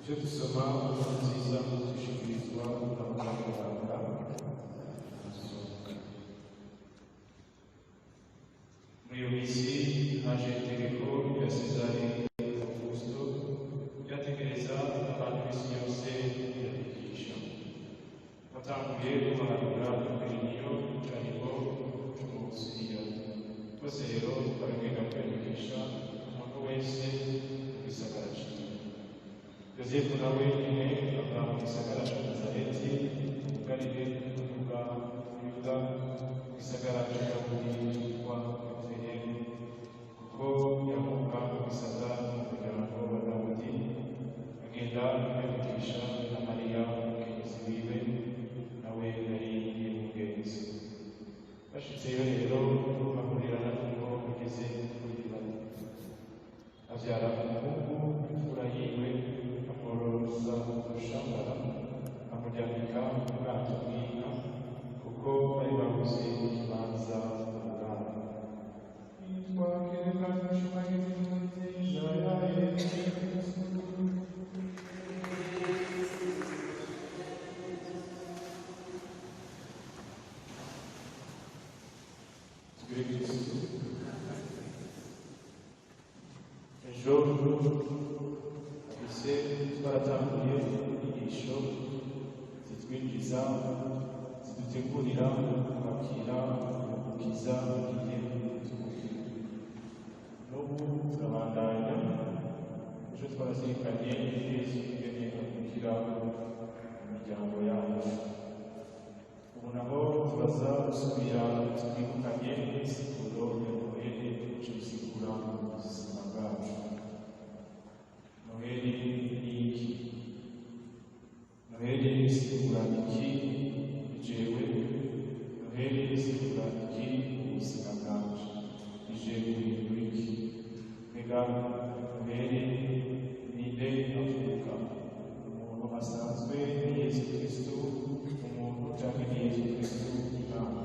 Icyo dusoma nziza dushikirizwa n'abaganga muri iyo minsi haje itegeko rya Sezari Augusto ryategereza abantu b'isi yose kwigisha batanguye guhanura Ikwiriniyo cyariho cy'Umusiriya bose rero baragenda kwigisha umuntu wese mu gisagara cyiwe. Yosefu nawe nyine ava mu gisagara cya Nazareti mu karere k'Ubuga Yuda mu gisagara cya Dawudi cyitwa Betelehemu kuko yavuka mu gisagara n'umuryango wa Dawudi agenda kwiyandikisha na Mariya umukenyezi wiwe nawe yari umugenzi. Bashitseyo rero bahurirana n'uko bageze kuri bane abyara umuhungu imfura yiwe amworoza urushambara amuryamika mu bwato bw'inka kuko bari babuze ikibanza mu bwami. Twagereka dushimagize inkuru nziza ya Yesu Kristo. Ejo abise twaratanguye inyigisho zitwinjiza zidutegurira kwakira umukiza ugiye kutugufira. N'ubu turabandanya. Ejo twarazirikanye Yesu ingene akukira imiryango yacu. Ubu naho turaza gusubira twibukanye insiguro ya Noheli icyo bisigura mu buzima bwacu. Noheli ni iki? Noheli isigura iki jewe? Noheli isigura iki ubuzima bwacu? Jewe guhindura iki? Mbega Noheli ni nde avuka? Umuntu asanzwe ni Yesu Kristo, umuntu cyangwa ni Yesu Kristo Imana?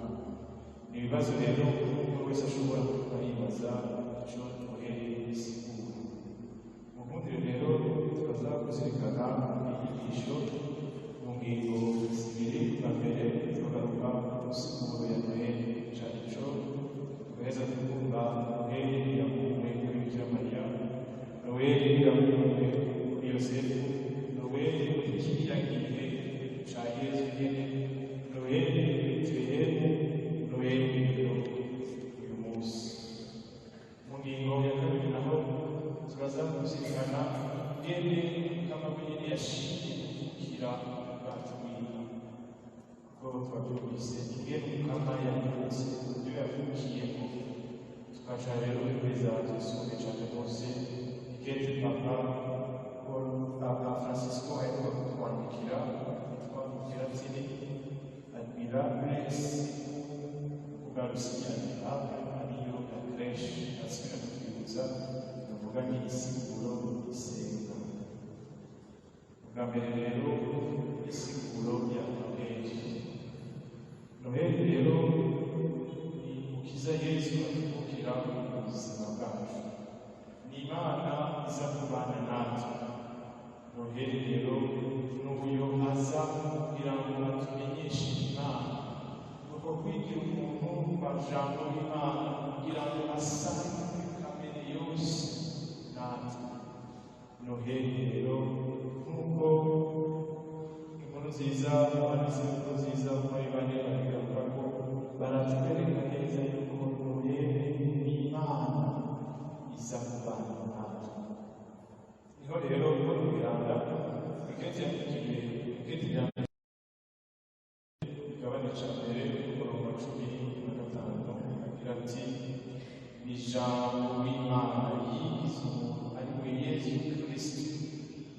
Ni ibibazo rero umuntu wese ashobora kuba yibaza icyo Noheli isigura. Mukundire rero tukaza kuzirikana inyigisho mu ngingo zibiri. Bwa mbere tukagaruka ku nsiguro ya Noheli cyane cyo tugaheza tukumva Noheli yakuwe kuri Bikira Mariya, Noheli yakuwe kuri Yosefu, Noheli muri kiriya gihe cya Yesu nyine, Noheli Betelehemu, Noheli rero uyu munsi. Mu ngingo ya kabiri naho turaza kuzirikana ingene Kamabiri yashimye gukira ubwato bw'inka kuko twabyumvise ingene Mukama yabibutse uburyo yavukiyemo. Tukaja rero kweza gisumbe cyane rwose ikete Papa Francisco ariko kutwandikira twamubwira ati admirable kugarusinyana ariyo na creche asubira kutwibutsa tuvuga ni isiguro isenga. Bwa mbere rero isiguro ya Noheli. Noheli rero ni ukiza Yesu atuvukira mu buzima bwacu, ni Imana iza kubana natwe. Noheli rero n'uburyo aza kugira ngo atumenyeshe Imana, nuko kwigira umuntu kwa jambo y'Imana kugira ngo asange kamere yose natwe. Noheli rero nk'uko inkuru nziza abanditsi b'inkuru nziza muri bane babigaruka ko baratwereka neza yuko Noheli ni Imana iza kubana natwe. Niho rero ko Biranga ikete yandikiwe ikete rya igabane cya mbere umurongo wa 15 agira ati ni ijambo w'Imana yigize umuntu ari we Yesu Kristo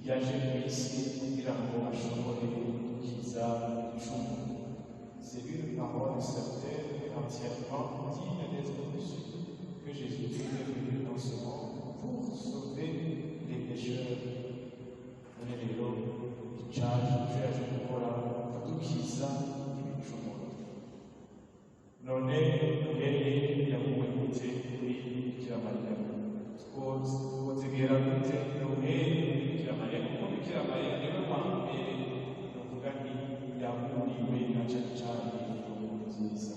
yaje ku isi kugira ngo ashobore gukiza icumu. C'est une parole certaine et entièrement digne d'être reçue que Jésus est venu dans ce monde pour sauver les pécheurs. None rero icyaje icyo yaje gukora kudukiza ibicumuro. None Noheli yahuwe gute kuri Bikira Mariya? Twoze twegera gute noheli bikira mariya kuko bikira mariya niwe wa mbere novuga nti yamuriwe na cane cane inkuru nziza.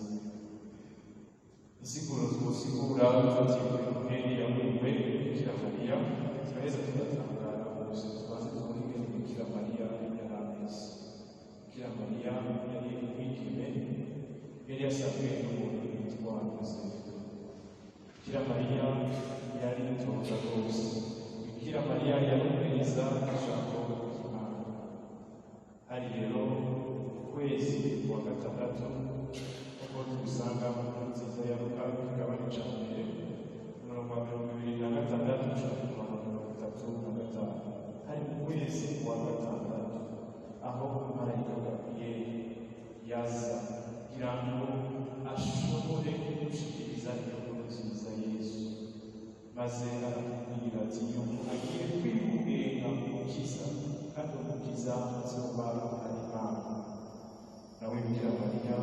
Insiguro twosigura dufatiye noheli yamuriwe bikira mariya turaheza tugatangara bose tubanze tubona ingene bikira mariya yari ameze. Bikira mariya yari umwigeme yari yasabwe n'umuntu witwa Yosefu. Bikira mariya yari itonda rwose. Bikira mariya yarumviriza ijambo ry'Imana. Hari rero ukwezi kwa gatandatu uko tubisanga mu nkuru nziza ya Luka igabane ca mbere umurongo wa 26 gushika ku murongo wa 35. Hari mu kwezi kwa gatandatu aho marayika Gaburiyeli yaza kugira ngo ashobore gushikiriza inkuru nziza Yesu, maze aramubwira ati yuko agiye kwikugenga umukiza kandi umukiza azoba ari Imana. Nawe Bikira Mariya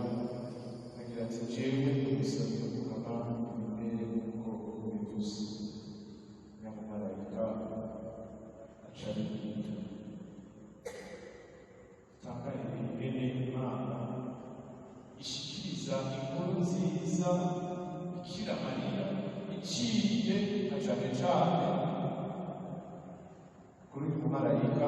agira ati jewe umusabye Mukama imbere uko ubivuze. Nyamumarayika aca aribwira tangaye ingene Imana ishikiriza inkuru nziza Bikira Mariya iciye na cane cane kuri uyu mumarayika,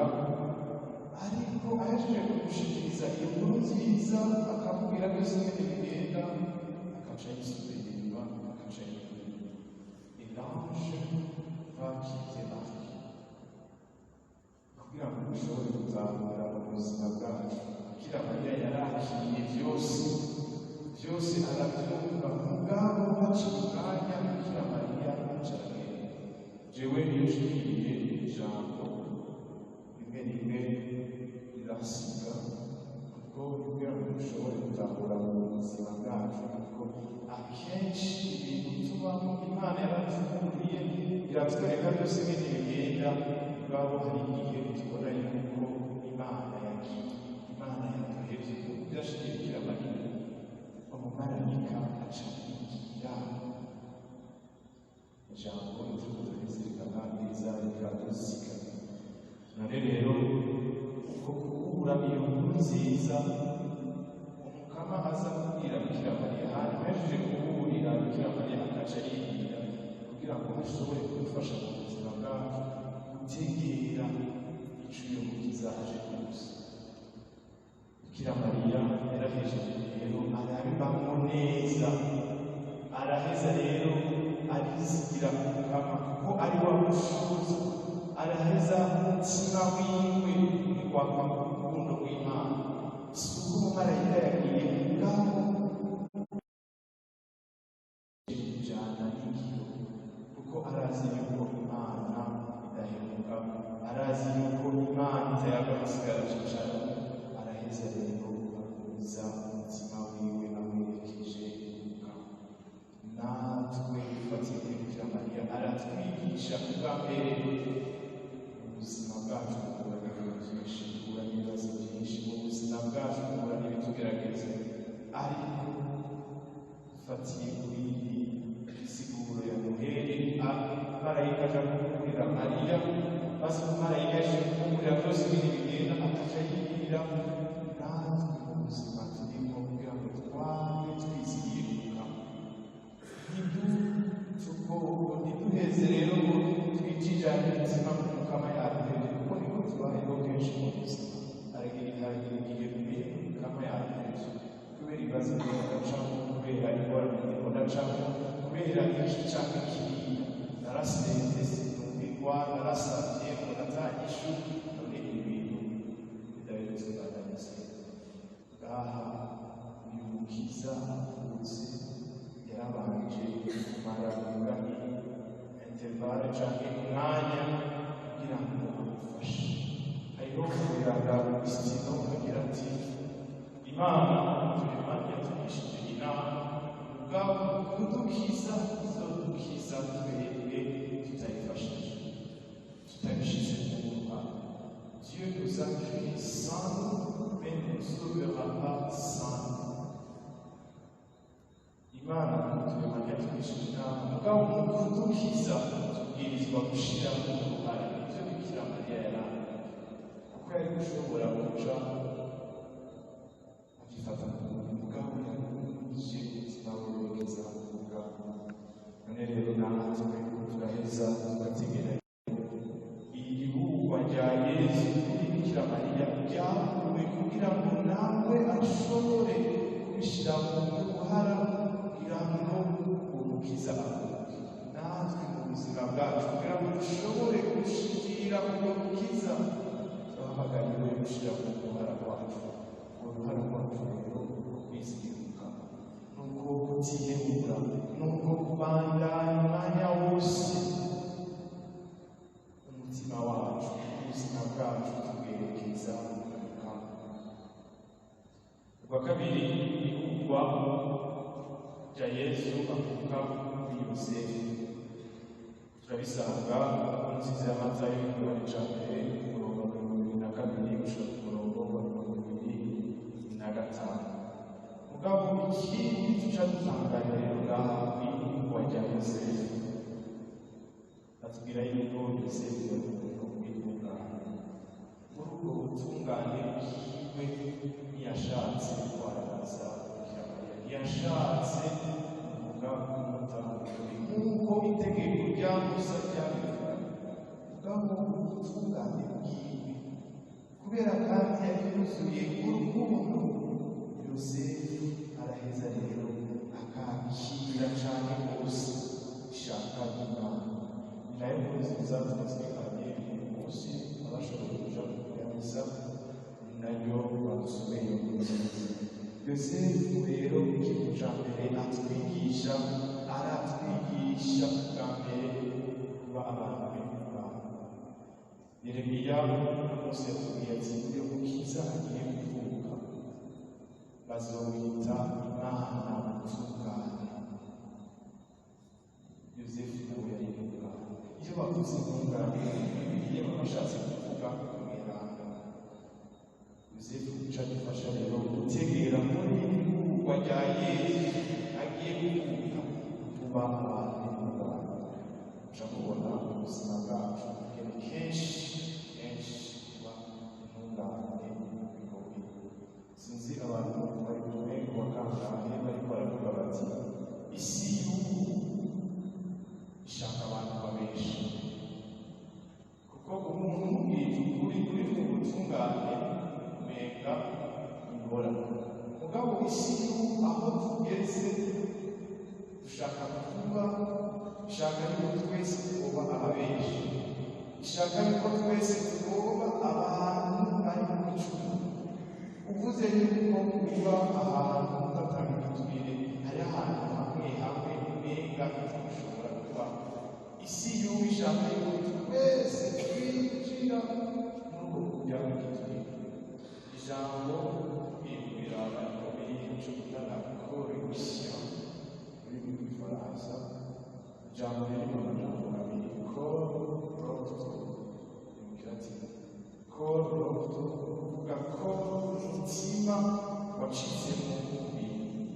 ariko ahejeje kumushikiriza iyo nkuru nziza akamubwira byose ingene bigenda, akaca yisubira inyuma akaca yibwira l'ange va quitter Marie. Kugira ngo dushobore gutahura ubuzima bwacu, Bikira Mariya yarakiriye byose arabyumva mugabo haciye umwanya Bikira Mariya aca aragenda. Jewe iyo nshikiriye ijambo rimwe rimwe rirasiga kuko kugira ngo dushobore gutahura ubuzima bwacu, kuko akenshi ibintu tubamo Imana yaratuburiye iratwereka byose ingene bigenda, mugabo hari igihe tubona yuko Imana yaduhevye birashikiye Bikira Mariya. Umumarayika aca yigira ijambo turiko turizirikana neza rikadusiga. None rero uko kubura iyo nkuru nziza Umukama aza kubwira Bikira Mariya, hanyuma yaje kuburira Bikira Mariya akaca yigira kugira ngo ashobore kudufasha mu buzima bwacu gutegera ico uyo mukiza aje kuza. Bikira Mariya yarahejeje rero arabibamwo neza, araheza rero arizigira Umukama kuko ari wa mushuza, araheza umutima wiwe wigwako mu rukundo rw'Imana. Si uko umumarayika yagiye ubwabo kujana n'ingiro, kuko arazi yuko Imana idahemuka, arazi yuko Imana itayaga amasigara cicaro. Araheza rero ahuza umutima wiwe amwerekeje Umukama. Natwe dufatiye kuri Bikira Mariya aratwigisha ubwa mbere ubuzima bwacu duhura n'ibintu byinshi, duhura n'ibibazo byinshi mu buzima bwacu, duhura n'ibitugerageza, ariko dufatiye kuri iyi siguro ya Noheli, marayika aja kuburira Mariya, maze umumarayika yaje kumubwira byose ibintu bigenda, akaja yibwira natwe mu buzima turimo kugira ngo twame twizigiye Umukama. Ntiduheze rero ngo twijijane ubuzima Umukama yaduheje, kuko niko tubayeho kenshi mu buzima. Haragira igihe mbere Umukama yaduheje kubera ibibazo bidacamo, kubera ingorane ndacamo, kubera iki canke kiriya, narasenze sinumvirwa, narasavye ngo natanyishu, none ibintu bidaherutse badahise. Ngaha uyu mukiza avutse yarabanje kumara intervale canke umwanya kugira ngo amufashe. Hariho kubiraga Augustino agira ati Imana turemanye yatugishije inama, mugabo kudukiza izodukiza twebwe tutayifashije, tutabishize mu Mana. Dieu nous a créés sans, mais ne nous sauvera pas sans. Imana turemanye yatugishije inama, mugabo mu kudukiza tubwirizwa tubwirizwa gushyiramo uruhare ibyo Bikira Mariya yarangije, kuko yari gushobora guca agifata ku mugabo yamwije umutima w'urukiza mugabo. None rero natwe turaheza tugategera ibihugwa rya Yesu kuri Bikira Mariya ryavuwe kugira ngo nawe ashobore kubishyira mu ruhara kugira ngo urukiza avuke natwe mu buzima bwacu, kugira ngo dushobore gushikira urukiza twahamagariwe gushyira mu ruhara rwacu. Uruhara rwacu rero kwizihiruka nuko kutihebura nuko kubandanya umwanya wose umutima wacu ubuzima bwacu tubwerekeza kugaruka. Ubwa kabiri ibihugwa bya Yesu avuga kuri Yosefu turabisanga mu nziza ya Matayo y'igabane cya mbere umurongo wa 22 gushika ku murongo wa 25. Mugabo ikindi tuca dutangaye rero ngaha kw'ibihugwa rya Yosefu, atubwira yuko Yosefu yavuga kwitungana muri ubwo butungane bwiwe. Ntiyashatse kwaragaza Bikira Mariya, ntiyashatse kuvuga umutandukanye nk'uko itegeko rya Musa ryabivuga, mugabo ubutungane bwiwe kubera kandi yari yuzuye urukundo. Yosefu araheza rero akakira cyane rwose ishaka ry'Imana. Ni nayo nkuru nziza twazirikanye uyu munsi abashoboye kuja kuyamisa, ni nayo badusomeye mu nziza. Yosefu rero ikintu cya mbere atwigisha, aratwigisha bwa mbere kuba abantu b'Imana. Yeremiya umunsi yatubwiye ati uyu mukiza agiye kuvuka bazowita Imana utungane. Yosefu nawe yari intungane. Iyo bavuze intungane iyo baba bashatse kuvuga umwiranga. Yosefu guca gifasha rero gutegera muri ibihugwa rya Yesu agiye kuvuka kuba abantu b'intungane. Uca mubona ubuzima bwacu kenshi kuba intungane bigoye. Sinzi abantu bari kumwe kubakangahe bariko baravuga bati isi y'ubu ishaka abantu babenshi, kuko umuntu umubwira ukuri kuri mu butungane umenga ingorane. Mugabo isi y'ubu aho tugeze dushaka kuvuga, ishaka yuko twese tuba ababenshi, ishaka yuko twese tuba abantu bari mu icumi. Uvuze yuko kuba ahantu udatanga igitwire, hari ahantu hamwe hamwe umenga tutashobora kuba. Isi y'ubu ishaka yuko twese twinjira n'ubwo kujya mu gitwire. Ijambo kwibwira rikomeye cyo gutanga correction muri mu Gifaransa, ijambo riri mu majambo abiri corrupto mu Kilatini. Corrupto kuvuga ko umutima wacitse mu mubiri,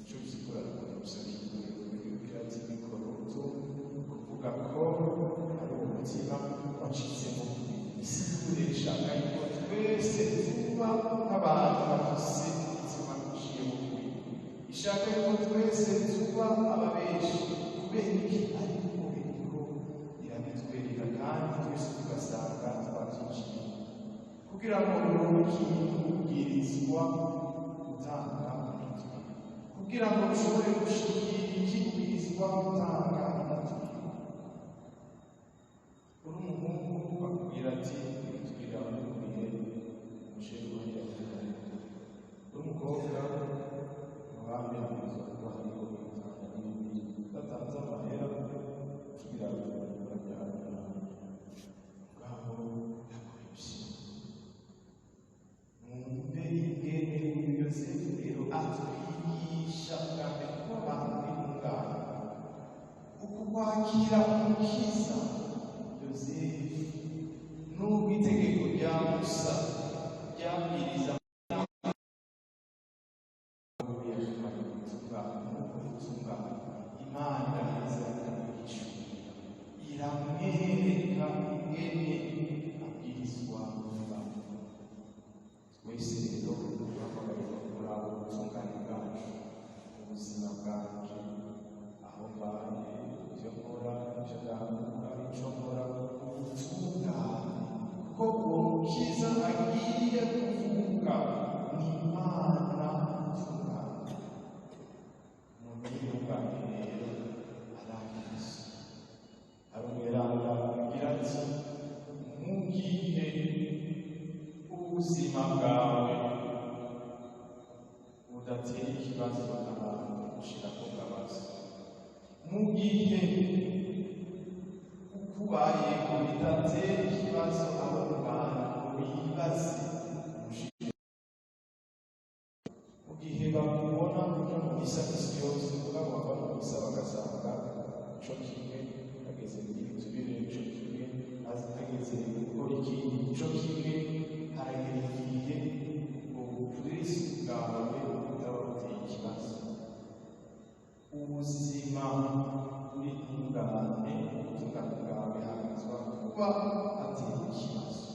icyo bisigura gusa muri Kilatini corrupto kuvuga ko ari umutima wacitse mu mubiri. Isigure ishaka yuko twese tuba nk'abantu bafise umutima uciye mu mubiri, ishaka yuko twese tuba ababenshi. Kubera iki? ariko biriko irabitwereka kandi twese tugasanga twabyinjiye. Kugira ngo ubwirizwa gutanga igitwiro, kugira ngo ushobore gushikira ikibwirizwa gutanga igitwiro. Uri umuhungu bakubwira ati igitwiro ukwiye umushinga w'iyakira. Uri umukobwa muhambe abwirizwa kuba hariho gutanga n'ibindi batanze amahera kugira ngo bajyane ngaho yakoresha. Mwumve ingene Yosefu rero atwigisha bwa mbere kuba abantu b'intungane. ingene abwirizwa kuba. Twese rero turahamagarira kuraba ubutungane bwacu mu buzima bwanje, aho mbaye, ibyo nkora, ibyo ndangura, icyo nkora, ubutungane ko uwo mukiza agiye kuvuga ni Imana itungane. Umuntu w'intungane rero arakiza, arumweranda agira ati mu gihe ubuzima bwawe budatera ikibazo abantu ushira ku mbabazi, mu gihe ukubayeho bidatera ikibazo abo bantu bibaze, mu gihe bakubona uburyo mu isakisi yose bakaba bamusa bagasanga ico kimwe bageze tubire ico kimwe azitageze gukora ikindi ico kimwe haragereye ubukristo bwawe butaba buteye ikibazo. Ubuzima buri ntungane, ubutungane bwawe hagazwa kuba ateye ikibazo.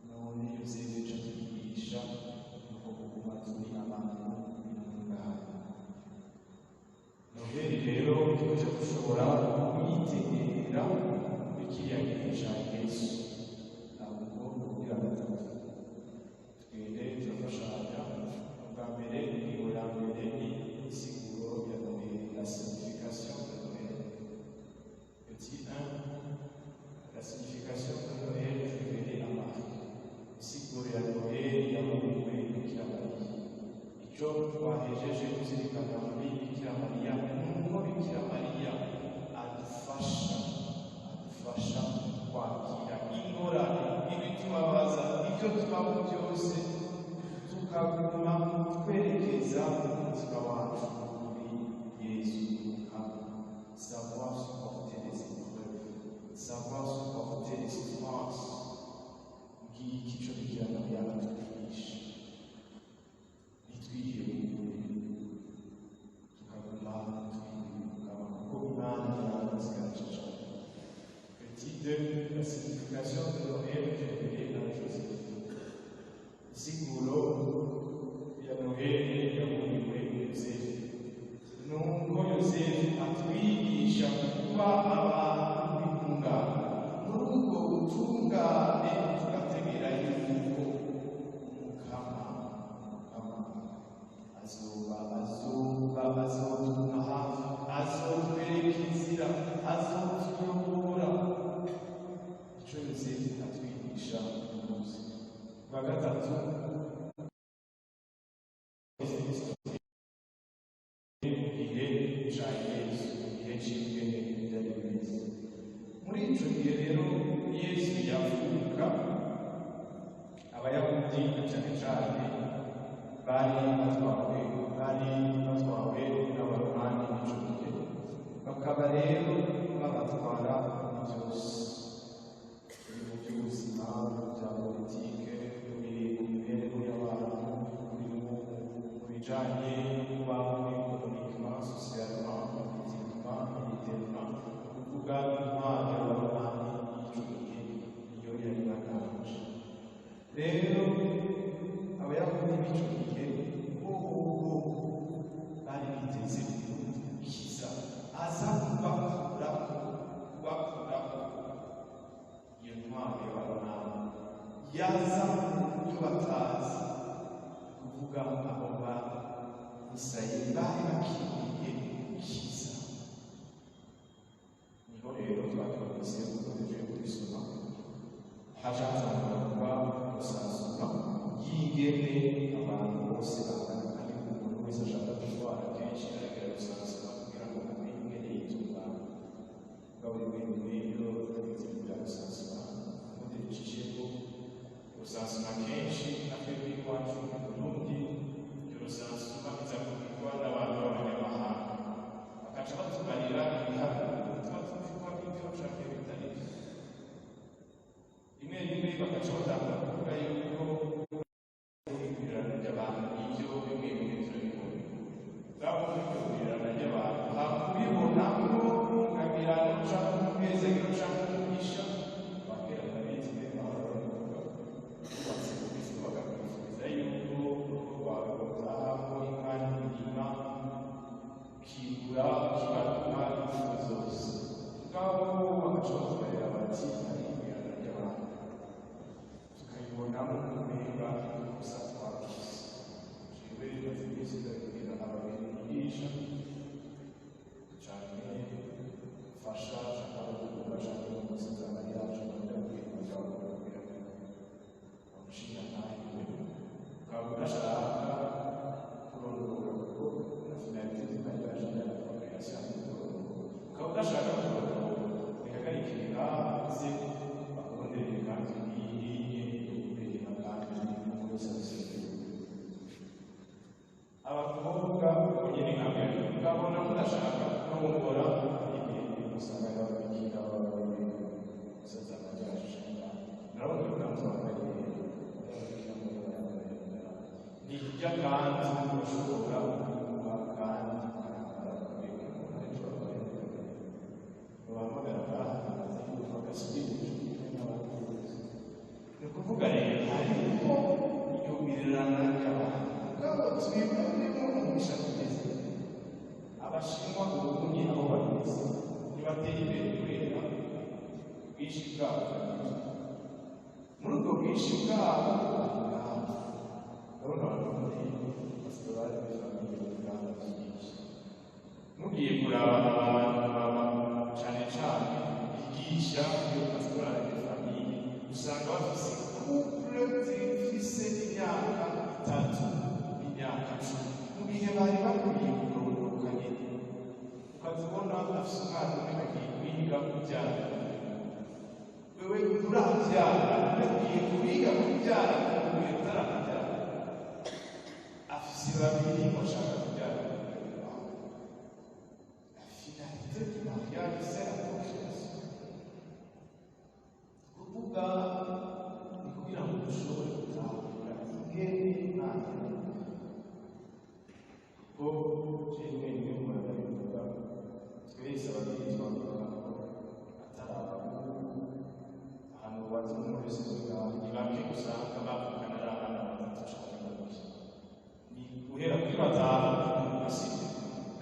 None Yosefu ico twigisha nuko kuguma turi abantu b'intungane. Noheli rero tuje dushobora kuyitegerera kuri kiriya gihe ca Yesu, ntabwo kugira gatatu twende turafashanya. Ubwa mbere ingingo ya mbere ni insiguro ya Noheli, la signification de Noheli. Petit 1, la signification de Noheli révélée à Marie. Insiguro ya Noheli yaburiwe Bikira Mariya. Icyo twahejeje kuzirikana muri Bikira Mariya nuko Bikira Mariya adufasha kwakira ingorane, ibitubabaza, ibyo tubaho byose, tukaguma twerekeza umutima wacu kuri Yesu. Savoir supporter les épreuves, savoir supporter les souffrances, ngiki cyo Bikira Mariya atwigisha. Nitwihebure, tukaguma twibuka kuko Imana yarazigaraje. Petit 2, la signification de Noheli révélée à Joseph. Insiguro ya Noheli yaburiwe Yosefu. Nuko Yosefu atwigisha kuba abantu b'intungane. Muri ubwo butungane tugategera yuko Umukama azotuma hafi, azotwereka inzira, azotuyobora. Ico Yosefu atwigisha umunsi. Bwa gatatu, igihe ca Yesu, igihe c'ingene vyari bimeze. Muri ico gihe rero Yesu yavuka, Abayahudi na cane cane bari batwawe n'abaromani b'ico gihe, bakaba rero babatwara byose mu by'ubuzima, bya politike, mu mibereho y'abantu, mu bijanye n'ukubaho economiquement, socialement, politiquement, militairement, kuvuga intwaro y'abaromani b'ico gihe niyo yari baganje. Rero Abayahudi b'ico gihe bo bari biteze umukiza aza kubakuraho iyo ntwaro y'abaromani, yaza mu buryo batazi, kuvuga abo Isirayeli bari bakwiriye umukiza. Niho rero twakabise dukomeje kubisoma, hacatangwa gusasura y'ingene abantu bose bangana, kandi umuntu wese ashaka gutwara kenshi aragera gusasura kugira ngo amenye ingene yitunganya. Mugabo rimwe iyo tutageze kuja gusasura, ubundi bicisheko gusasura kenshi natwe iwacu mu Burundi, iryo rusasura biza kugirwa n'abantu b'abanyamahanga, bakaca batubarira ibiharuro tuba tuvuga ibyo canke bitari rimwe rimwe burya kandi bashobora kuba kandi kugaragara kubera umuntu bahamagara bahagaze bagasubira n'abandi bose. Ni ukuvuga rero harimo iyo mirerana y'abantu ubwabo twibonemo umugisha tugeze. Abashinwa ubundi aho bageze ntibateye imbere kubera ubwinshi bwabo. Muri ubwo bwinshi bwabo ndabona abantu muri pasitorali b'ifamiye ubwabo byinshi. Mugiye kuraba abantu baba cyane cyane bigisha iyo pasitorali b'ifamiye usanga bafise couple zifise imyaka 3 n'imyaka 10 mu gihe bari bakwiye kurondoka nyine ukazibona afise umwana umwe bagiye kwiga kubyara. Wewe urabyara ugiye kwiga kubyara ugiye utarabyara afise babiri bashaka kubyara. La finalité du mariage c'est la procréation. Kuvuga ni kugira ngo dushobore gutahura ingene Imana ko jewe ni umwana w'Imana twese ababyeyi twavuga ahantu bubatse muri wese ni bake usanga bavukana ari abana batatu cyangwa babiri, ni guhera kuri batanu basize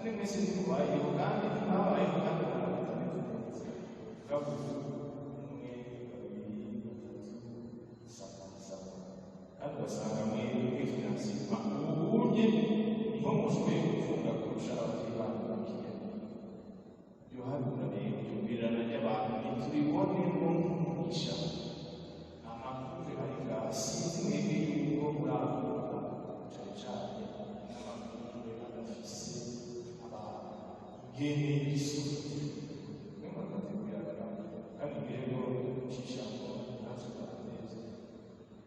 ari mwese ntikubayeho kandi ntibabayeho kandi abantu batameze neza bavuze umwe babiri batatu saba kandi ugasanga mwebwe finansiyema ubunye niho mushoboye gufunga kurusha ababyeyi banyu bakiye. Iyo harura rero iyoberana ry'abantu ntitubibone ngo nk'umugisha amakuru ari ngaha sinzi mwebwe yuko murabona cyane cyane n'amakuru adafise ingene y'isuku nimwe mwateguriraga kandi rero ucisha ngo natwe turaneze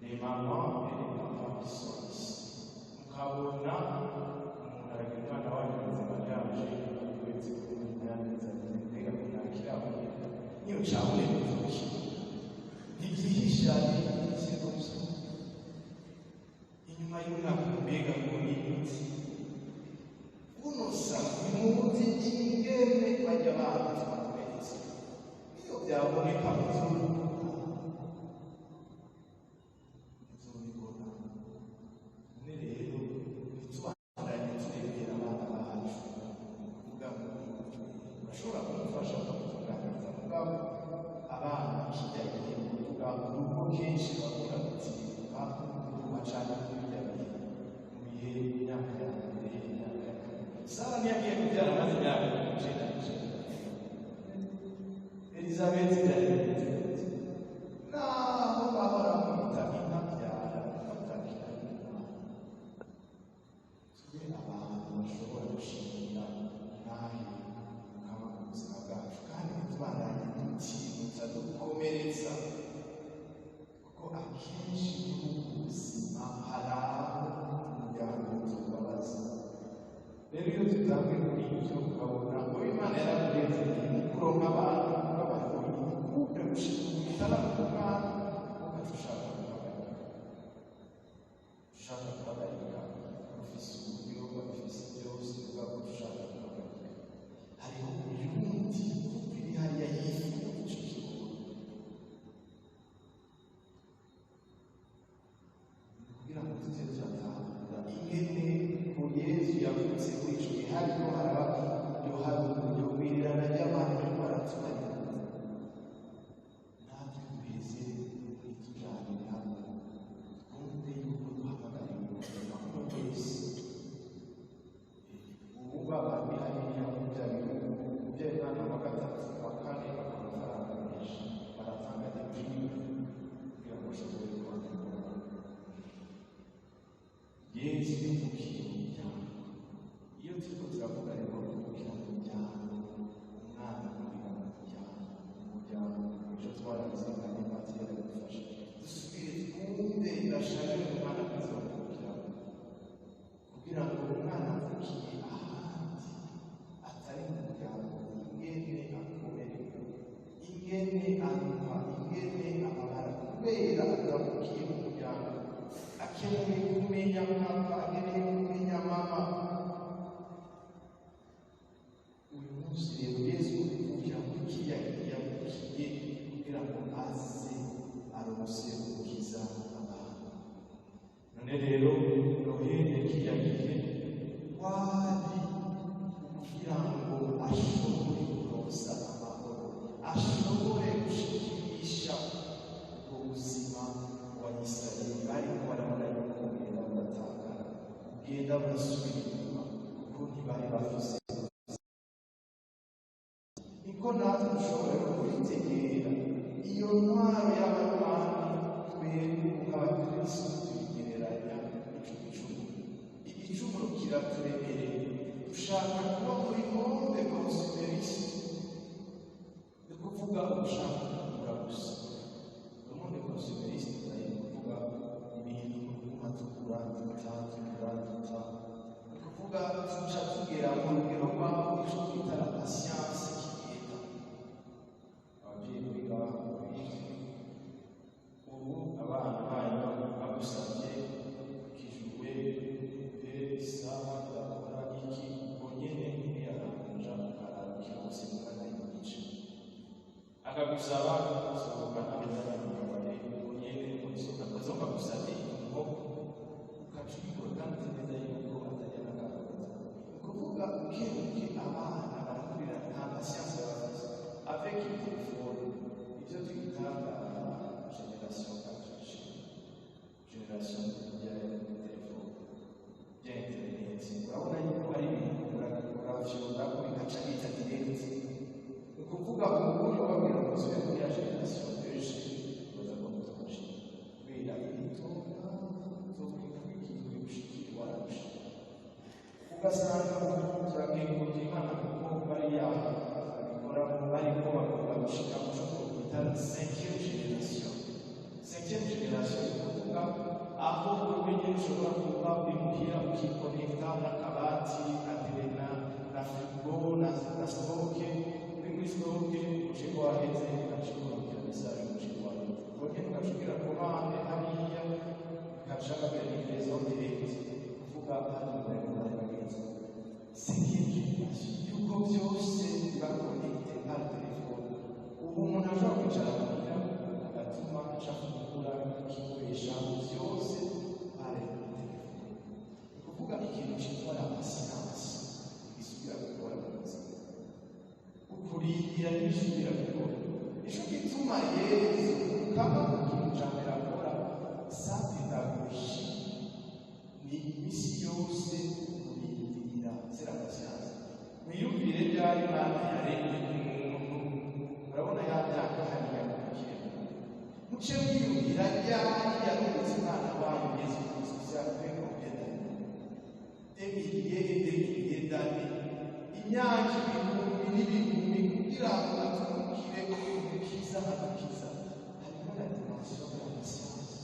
les mamans et les papas qui sont ici mukabona umuntu aragira umwana wanyu muzima yaje uretse kumwinyaneza mbega kunakira niyo cyawe ntigihisha n'ikibazo inyuma y'umwaka mbega ngo ni iki unosa imuzi ingene bajya bahanze bakometse iyo byaboneka muzubibona none rero ntitubandanye turebera abana bacu kuvuga ngo urashobora kumufasha ukamutunganiriza mugabo abana kijya igihe kuvuga urugo kenshi bakora gutsinda bacana kubijya mu bihe imyaka ya mbere imyaka ya kabiri sara ntiyagiye kubyara maze imyaka icyenda Elizabeth Elizabeth naho bahora bamwita intabyara batakira tube abantu bashobora gushimira nahe mukaba mu buzima bwacu kandi ntitubandanye dutinyutsa dukomeretsa kuko akenshi muri ubu buzima hari aho umuryango tubabaza. Rero iyo tutanzwe muri ibyo ukabona ngo Imana yarakurengeye kuronka abantu b'abagore kuko gushikira umwana ukatushaka kubabarira ushaka kubabarira ufise uburyo bafise byose ubwabo ushaka kubabarira hariho uyundi biri hariya yifuza icyo kibazo kugira ngo tuze turatahura ingene ko Yesu yavutse kuri icyo gihe harimo haraba iyo haruguru wirirana ry'abantu barimo baratubarira natwe twese ntitujanire hamwe twumve yuko duhamagariwe ubuzima bwo wese ubu baba bihariye bya bihugu umubyeyi mwana wa gatatu wa kane bakora amafaranga menshi baratanga degree kugira ngo bashobore kwandikura Yesu yavukira mu muryango. Iyo turiko turavuga rero kuvukira mu muryango umwana akurira mu muryango icyo twarazinganye Mathieu aradufasha dusubire twumve irashaka umwana mwiza wavukiramo kugira ngo umwana avukiye ahandi atari mu muryango ingene akomereka ingene anywa ingene amabara kubera agavukiye mu muryango akeneye kumenya papa, akeneye kumenya mama. Uyu munsi rero Yesu kugira ngo kiriya yamukiye kugira ngo aze arose gukiza abantu. None rero Noheli kiriya gihe wari kugira ngo ashobore kurosa amahoro, ashobore gushikisha ubuzima wa Isirayeli bariko barabona yuko bugenda bugatakara, bugenda burasubira inyuma kuko ntibari bafise. Niko natwe dushobora kubitegera iyo ntwaro y'abarwanyi twebwe nk'abakristo tuyigereranya igicumuro kiraturemereye, dushaka kuba muri monde consumeriste, ni kuvuga ushaka kugura gusa. Monde consumeriste ni kuvuga ibintu tugura duta, ni kuvuga tuca tugera mu rugero rw'aho icyo twita la patience kigenda. Ababyeyi biga ubu abana banyu bagusabye ukijwe isaha ndakora iki bonyene ntiyaranja arabikira gusimukana igice akagusaba gusohokana n'abanyamagare bonyene musohoka akazoka gusabye inkoko ukacikora kandi neza yuko atajyana n'akabaza. Ni ukuvuga ukebuke abana barakurira nta pasiyanse bafite avec le téléphone, ibyo twita generation kajije, generation ya telefone ya internet. Urabona yuko hari ibintu uravyonda ko bikaca bita direct. Ni ukuvuga ubu uri wabwira ngo usubire muri ya generation ejo uza kumutosha kubera ibitonda ikintu bigushikira warabusha ugasanga turakenguruka Imana kuko bariya babikora bariko bagomba gushika mu cyo twita cinquième génération. Cinquième génération ni ukuvuga aho wowe nyine ushobora kuba wimuhira ukikonekta n'akabati na telena na frigo na stoke, uri muri stoke ushiko waheze ugashika urakira message ushiko waheze wongera ugashikira komande hariya ugaca bagariza direct kuvuga hano muri bagenzi. Cinquième génération yuko byose bibakonekte par telefone. Ubu umuntu ashobora kwicara muhira agatuma aca kugura igikoresha byose pare telefone. Ni kuvuga ikintu cyitwa la patience gisubira gukora mu buzima, ukurindira n'ibisubira gukora. Nico gituma Yesu kama ikintu ca mbere akora sa pedagogie ni imisi yose kurindira, c'est la patience. Mwiyumvire ryari Imana yaremye umuntu, urabona ya myaka hariya kukiye muce mwiyumvira ryari yaremye Imana wayo Yesu Kristo fait combien d'années? Des milliers d'années. Imyaka ibihumbi n'ibihumbi kugira ngo atumukire umukiza adukiza. Harimo la dimension de la patience.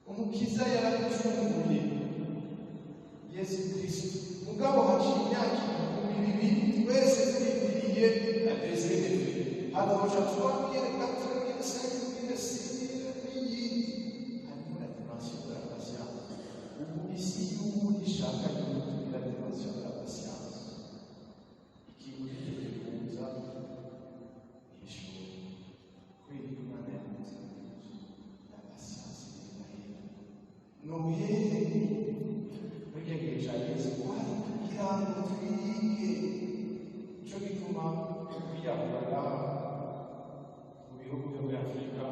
Umukiza yaraducunguye Yesu Kristo, mugabo haciye imyaka ibihumbi bibiri twese turindiriye la deuxième venue. Hazoja 3000, 4000, 5000, 6000 n'iyindi. Harimo la dimension de la patience. Ubu isi y'ubu ishaka yuko la dimension de la patience. Ikintu kifuza ishuri kwiga Imana yamuze la patience y'Imana. Noheli mugegeja Yesu kwari kugira ngo twige. Ico gituma kwiyahura mu bihugu byo muri Afurika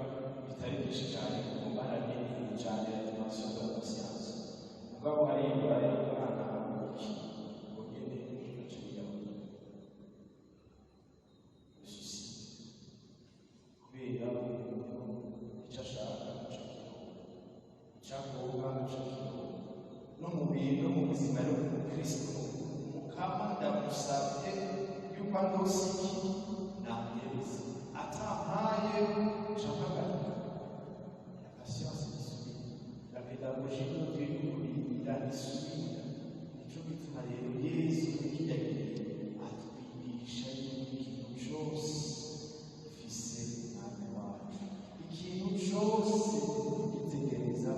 bitari byinshi cyane kuko baranini cyane la dimension de la patience. Mugabo hari indwara y'abana bamuki bonyene baciriya suicide kubera icyo ashaka icyagombwa no mu bintu mu buzima rero Kristo mukama ndagusabye yuko andosiki namyereza atampaye nshakagaruka. La patience isubira, la pédagogie n'ukurindira isubira. Nico gituma rero Yesu kirya gihe atwigisha ikintu cyose gifise umwanya wacu, ikintu cyose gitegereza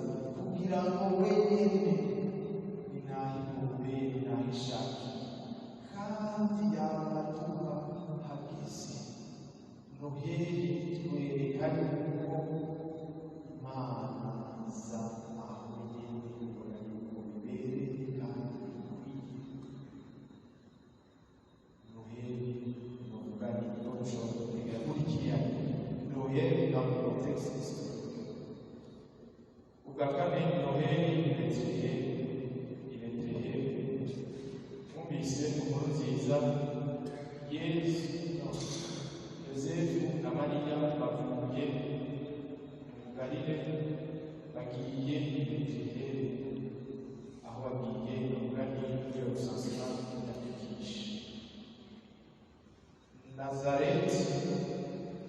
bitwereka yuko Imana iza aho nyene ibona yuko bibereye kandi bikwiye. Noheli novuga ni ko dushobora kutegera muri kiriya Noheli na contexte historique. Ubwa kane Noheli Betelehemu mwumvise inkuru nziza Yesu Yosefu na Mariya bavuye mu Galile bagiye i Betelehemu, aho bagiye bavuga ni Yerusalemu ndabigisha. Nazareti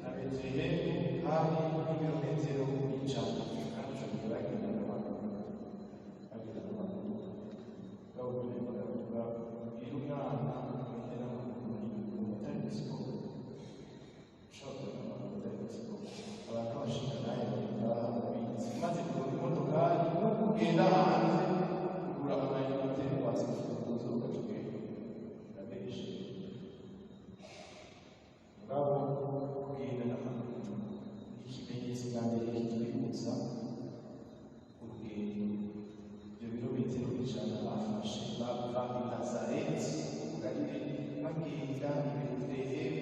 na Betelehemu hari ibirometero ijana kandi icyo bagenda n'amaguru bawubone baravuga iyo umwana agenda n'amaguru atari siporo ushobora kugenda atari siporo abantu bashinga nayo babizi maze kubona imodokari no kugenda hanze kugura amayinite wazi kuzuza ukatugenda urabeje mugabo kugenda n'amaguru ikimenyetso bwa mbere kitwibutsa urugendo. Ibyo birometero ijana bafashe bava i Nazareti mu Galile bagenda i Betelehemu.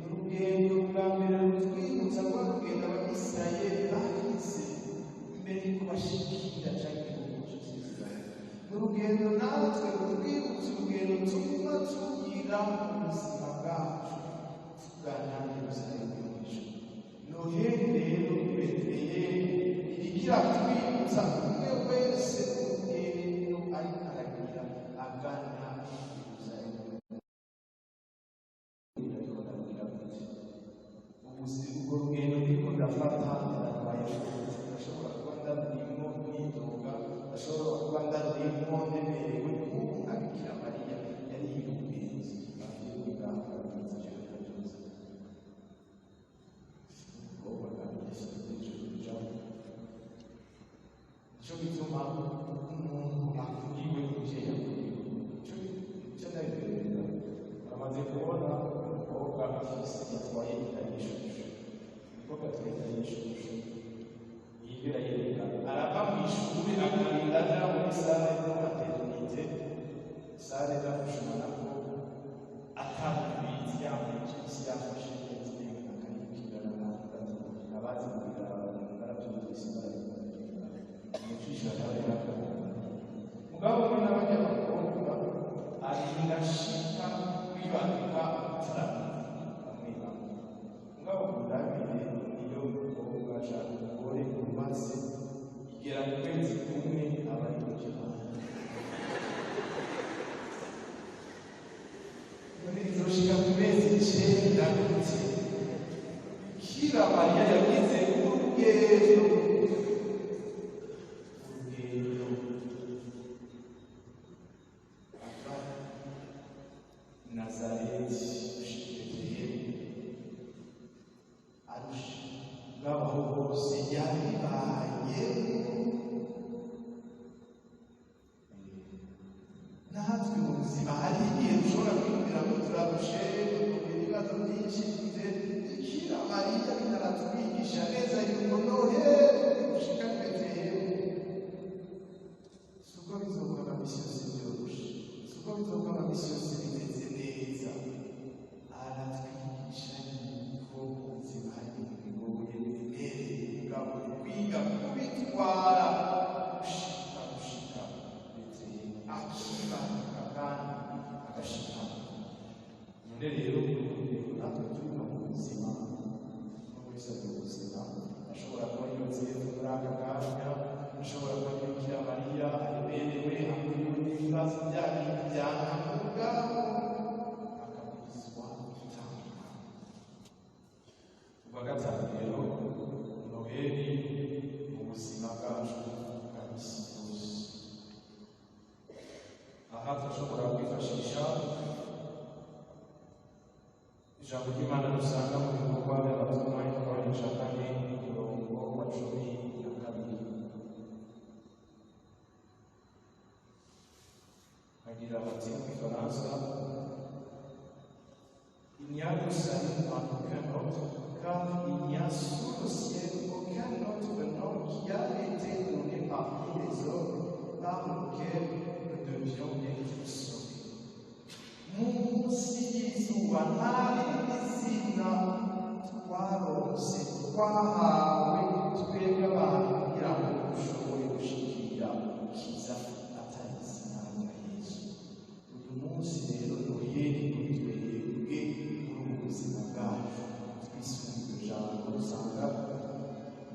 Urugendo bwa mbere rutwibutsa ko rugendo abisirayeli bagize imbere y'uko bashikira cyangwa igihugu cy'Isirayeli. Urugendo natwe rutwibutsa urugendo tuba tugira mu buzima bwacu tugana Yerusalemu y'ijuru. Noheli rero i Betelehemu irikira twibutsa umwe wese urugendo ariko aragira agana Yerusalemu. Urwo rugendo ndiko ndafata ndarwaye, ndashobora kuba ndarurimo nidoga, ndashobora kuba ndarurimo ndemerewe, kuko nka Bikira Mariya yari umugenzi avuye kwiganga abagenzi ijana ryose. Nicyo gituma umuntu akuriwe umubyeyi akuriwe. Icyo ndabiberera amaze kubona umukobwa yatwaye inda y'ishusho. Umukobwa atwaye inda y'ishusho yibera yereka arava mu ishuri akarinda aja muri sale de maternité, sale z'akushumana ko atabizi yambaye isi yafashe akayibwira abazi kugira barabyumvise mugabo ko n'abanyabakobwa arinda ashika kwibanika umutarama bamwe bamwe. Mugabo kundabire iyo umukobwa ashaka umugore umaze igera mu kwezi kumwe aba ari mu kibanza. None izoshika ku mezi 9 gute Bikira Mariya yagize urugendo ava Nazareti gushika Betelehemu arusha ngaho hose yabibaye. Natwe mu buzima hari igihe dushobora kwibwira ngo turarushe tukumva ibibazo byinshi tuze Bikira Mariya bitaratwigisha neza yuko Noheli gushika Betelehemu suko bizokora misi yose byoroshe, suko bizokora misi yose bimeze neza. Aratwigisha yuko ubuzima hari ibintu bigoye biremereye, mugabo kwiga kubitwara gushika Betelehemu akibanuka kandi agashika. None rero natwe tuba mu buzima no wese ari ubuzima ashobora kuba Yosefu muri aka kanya, ashobora kuba Bikira Mariya aremerewe akuriwe n'ibibazo byari byanamubwa akaburizwa gutanga. Ubwa gatanu rero Noheli mu buzima bwacu bwa misi yose. Aha turashobora kwifashisha ijambo ry'Imana dusanga mu bikorwa by'abatumwa igikorwa cya kane umurongo wa 12. Agira bati mu Gifaransa, il n'y a que ça en aucun autre, car il n'y twahawe twebwe abantu kugira ngo dushobore gushikira kiza atari izina rya Yesu. Uyu munsi rero noheri kuri twebwe muri ubu buzima bwacu twisunga iryo jambo usanga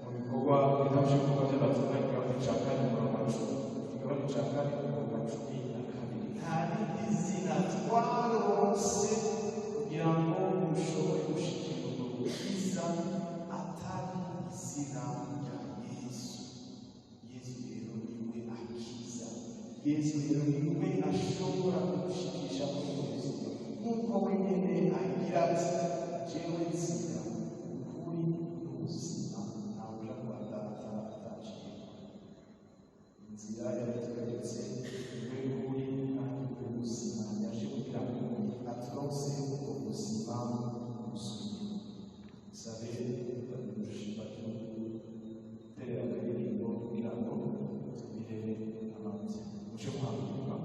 mu bikorwa bigamije kuba by'abatumwa igabane ca kane umurongo wa cumi igabane ca kane umurongo wa cumi na kabiri nta rindi zina twarose kugira ngo dushobore gushikira ubwo bwiza atari izina rya Yesu. Yesu rero niwe akiza, Yesu rero niwe ashobora kudushikisha muri ubwo buzima nk'uko wenyine agira ati jewe nzira ukuri n'ubuzima ntawe uja kwa data ataciye. Inzira yarategetse niwe kuri kandi ubuzima yaje kugira ngo aturonse ubwo buzima bwuzuye. Sabe badushima terera akaririmbo kugira ngo tubihere amazi muje muhaguruka.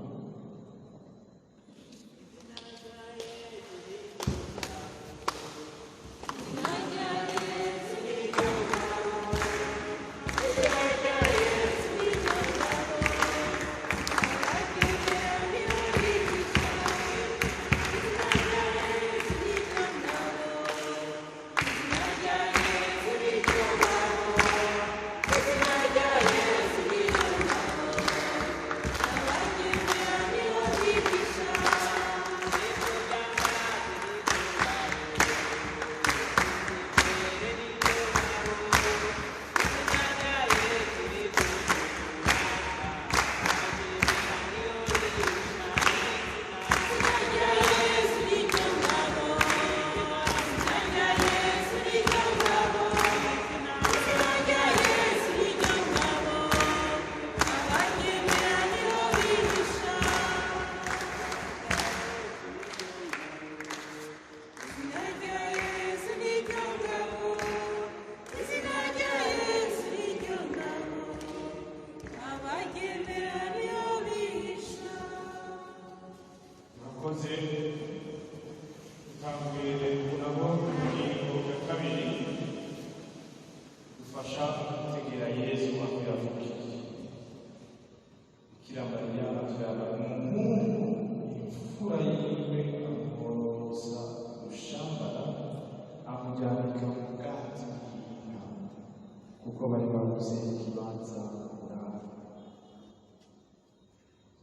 Kuko bari babuze ikibanza kurara.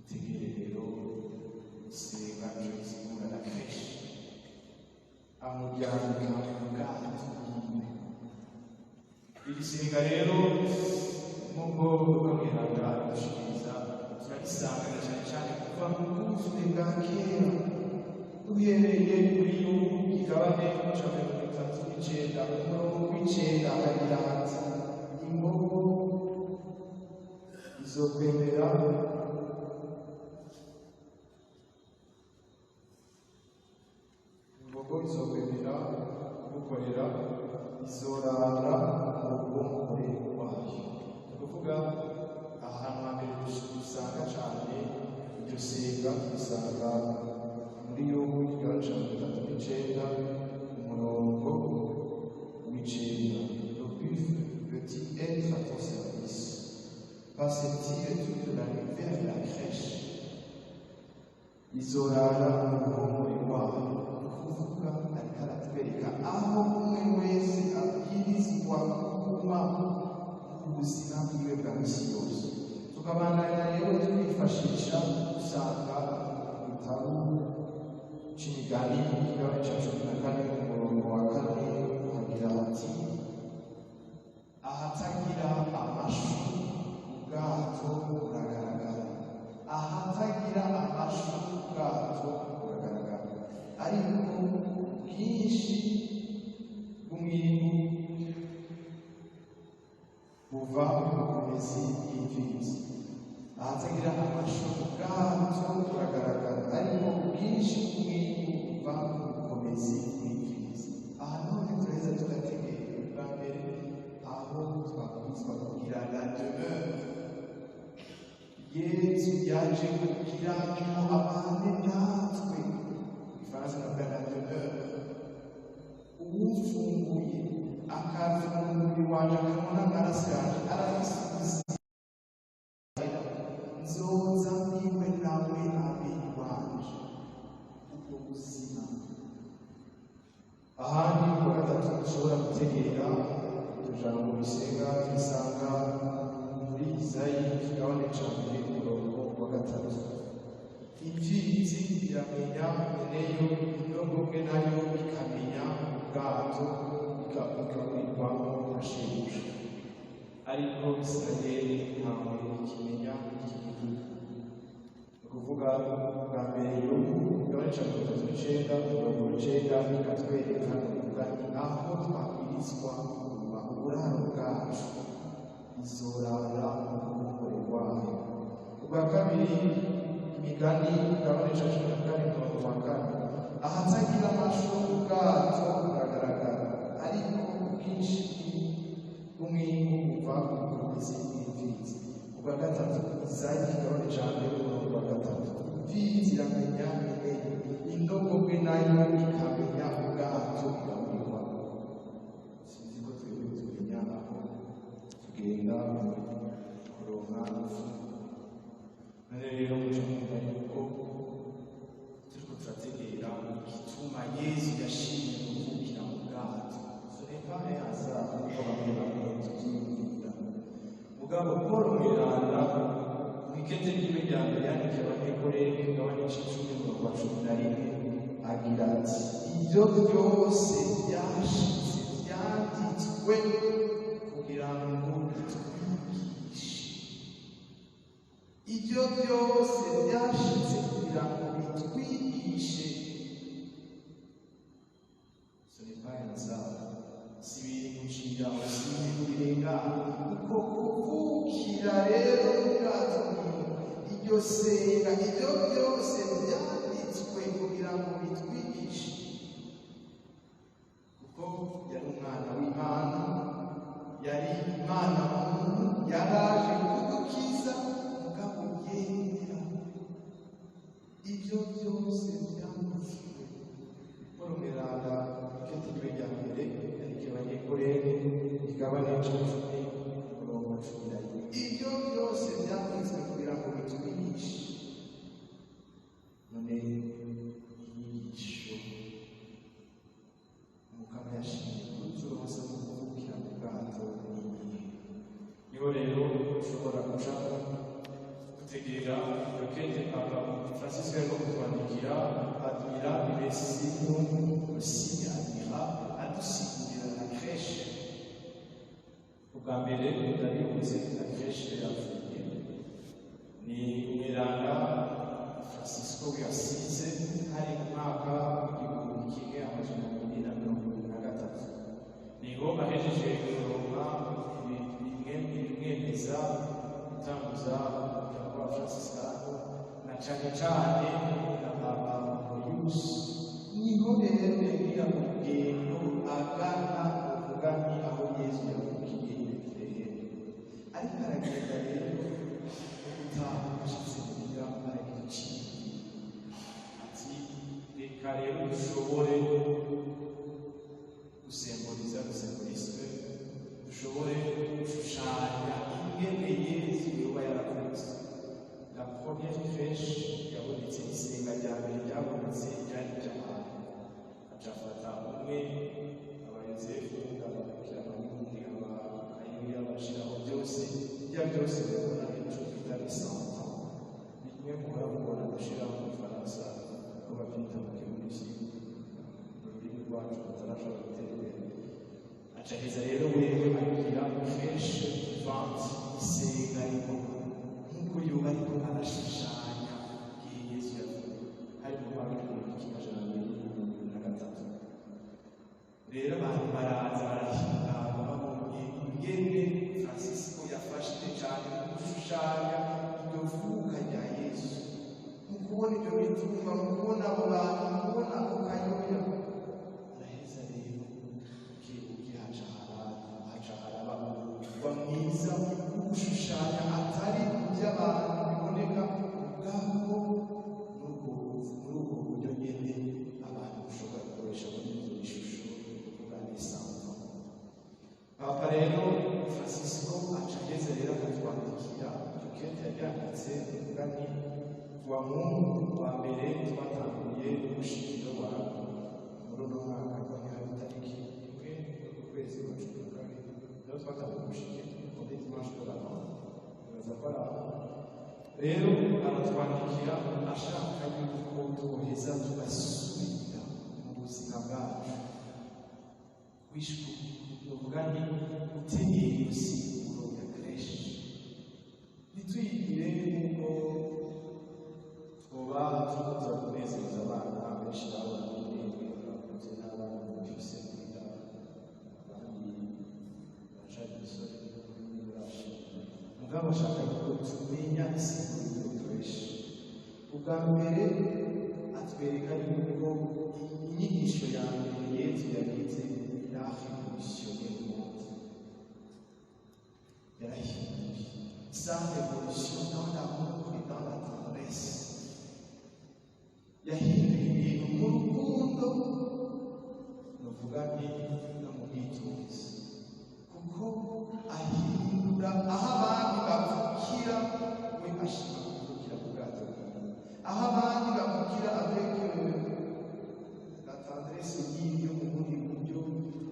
Tegere rero gusenga icyo gisigura na kenshi amujyana mu bwato bwiwe. Iri senga rero nk'uko bamwiraga dushikiriza turagisanga na cyane cyane kuva mu bwuzure bwa kera duhereye kuri Yobu igabane ca 39 umurongo w'icenda agira ati imbogo izokwemera kugukorera izorara uruhongore rwayo. Ni ukuvuga ahantu hambere dusanga cyane iryo senga turisanga muri Yobu igabane ca 39 umurongo w'icenda. Petit être à ton service. Passe-t-il toute la nuit vers la crèche? Izorara uruhongore rwayo. Kuvuga ariko aratwereka aho umwe wese abwirizwa kuguma ubuzima bwiwe bwa misi yose. Tukabandanya rero twifashisha usanga ibitabo c'imigani igabane ca 14 umurongo wa 4 hagira ati ahatagira amashu ubwato buragaragara. Ahatagira amashu ubwato buragaragara. Ariko bwinshi bw'umwimbu buva mu bukomezi bw'imfizi. Ahatagira amashu ubwato buragaragara. Ariko bwinshi bw'umwimbu buva mu bukomezi bw'imfizi. Aha none turaheza tugategera bwa mbere aho twakubizwa kugira la demeure. Yesu yaje kugira ngo abane natwe. Ifaransa navuga la demeure. Uwufunguye akava mu mubiri wanjye akanywa n'amaraso yanjye arabisubiza nzoza mbiwe nawe abiri wanje ubwo buzima. Ahandi kuwa gatatu dushobora gutegera ijambo risenga turisanga muri Izayi ikigabane ca mbere umurongo wa gatatu. Imfizi iramenya ineyo indogobwe nayo ikamenya ubwato ikaburirwamo na shebuja, ariko Isirayeli ntawe ikimenya igihugu. Ni ukuvuga bwa mbere Yobu igabane ca mirongo itatu n'icenda umurongo w'icenda ikatwereka ivuga aho twabwirizwa kuba uburaro bwacu izorara mu ruhongore rwayo. Ubwa kabiri Imigani igabane ca cumi na kane umurongo wa kane ahatagira amasho ubwato buragaragara, ariko ubwinshi bw'umwimbu buva ku bukomezi bw'imfizi. Ubwa gatatu Izayi igabane ca mbere umurongo wa gatatu imfizi iramenya ineyo indogobwe nayo ikamenya ubwato igaburirwamo. Sinzi ko twebwe tumenya aho tugenda kuronka ifu. None rero muco mwumva yuko turiko turategera igituma Yesu yashimye kuvukira mu bwato. Ce n'est pas un hasard kuko bamwe bamwe tuvyiyumvira. Mugabo Paul Mweranda mw'ikete ryiwe rya mbere yandikiye abanyakorenti igabane c'icumi umurongo wa cumi na rimwe agira ati ibyo byose byashitse byanditswe kugira ngo bitwigishe. Ibyo byose byashitse kugira ngo bitwigishe. Ce n'est pas un hasard. Si biri gucira si biri birengana kuko kuvukira rero ubwato iryo senga ibyo byose byanditswe kugira ngo bitwigishe, kuko yari umwana w'Imana, yari Imana muntu, yaraje kudukiza mugabo yemera ibyo byose byanditswe. Paul Mweranda ikete ryiwe rya mbere yandikiye abanyakorenti igabane c'icumi umurongo wa cumi na rimwe ibyo byose byanditswe kugira ngo bitwigishe. None inyigisho Mukama yashimye kuturonsa mu kuvukira mu bwato n'igihe. Niho rero ushobora guca gutegera iyo kete Papa Francisco yariko kutwandikira admira ibesimu aussi admira adusigurira na crèche. Ubwa mbere ndabibuze na crèche yavuye ni Umweranda Francisco yasize hari mu mwaka w'igihumbi kimwe amajana abiri na mirongo ibiri na gatatu. Niho ahejeje kuronka ibimwemeza gutanguza umuryango wa Franciscano na cane cane na Papa Pius. Niho rero yagira urugendo agana ubugani aho Yesu yavukiye i Betelehemu, ariko aragenda rero utaha ashitse muhira aragira iciyumviro ati reka rero dushobore gusemburiza gusemburiswe, dushobore gushushanya ingene Yesu yoba yaravutse. La première crèche yabonetse isenga rya mbere ryabonetse ryari iry'abantu, aca afata umwe abayozefu ababikira abanundi abakayuya abashiraho byose ibya byose bibona ico twita risanta, ni kimwe muhora mubona gushiraho mu Faransa ko bavyita mu kirundi mu rurimi rwacu batarashobora gutera imbere. Aca heza rero wewe agira crèche vivante isenga rikoma nk'uko yoba ariko arashushanya igihe Yesu yavuye hari mu mwaka w'igihumbi kimwe amajana abiri na mirongo ibiri na gatatu. Rero abantu baraza barahimbaza babonye ingene Francisco yafashije cyane mu gushushanya iryo vuka rya Yesu, mu kubona ibyo bitumba, mu kubona abo bantu, mu kubona ako kayoya. Araheza rero ukihaca haraba umurwa mwiza wo gushushanya atari iby'abantu biboneka ubwabo muri ubwo buryo nyene abantu bashobora gukoresha muri izo bishusho kuvuga n'isambu. rero Francisco aca ageze rero akatwandikira kete yanditse ivuga ni kuwa Mungu wa mbere twatanguye ubushikiro wawe muri uno mwaka kandi hari itariki imwe ukwezi kwa cumi na kabiri rero twatanguye ubushikiro muri dimanche de la Vente bibaza ko rero aratwandikira ashaka yuko twoheza tugasubira mu buzima bwacu wishwe uvuga ni utegeye umusiburo ya creche ntituyigire nk'uko twoba tuza kunezeza abana benshi babona n'ibindi bakunze n'abana bafise kwiga abandi bashaka imisoro n'ibirashi mugabo ashaka ko tumenya isiguro y'iyo creche ubwa mbere atwereka yuko inyigisho ya mbere Yesu yagize la révolution du monde yarahinduye sa révolution dans l'amour et dans la tendresse yahinduye ibintu mu rukundo nuvuga ni no mu bwitonzi kuko ahindura aho abandi bavukira we ashaka kuvukira ku bwato aho abandi bavukira avec la tendresse y'ibyo mu bundi buryo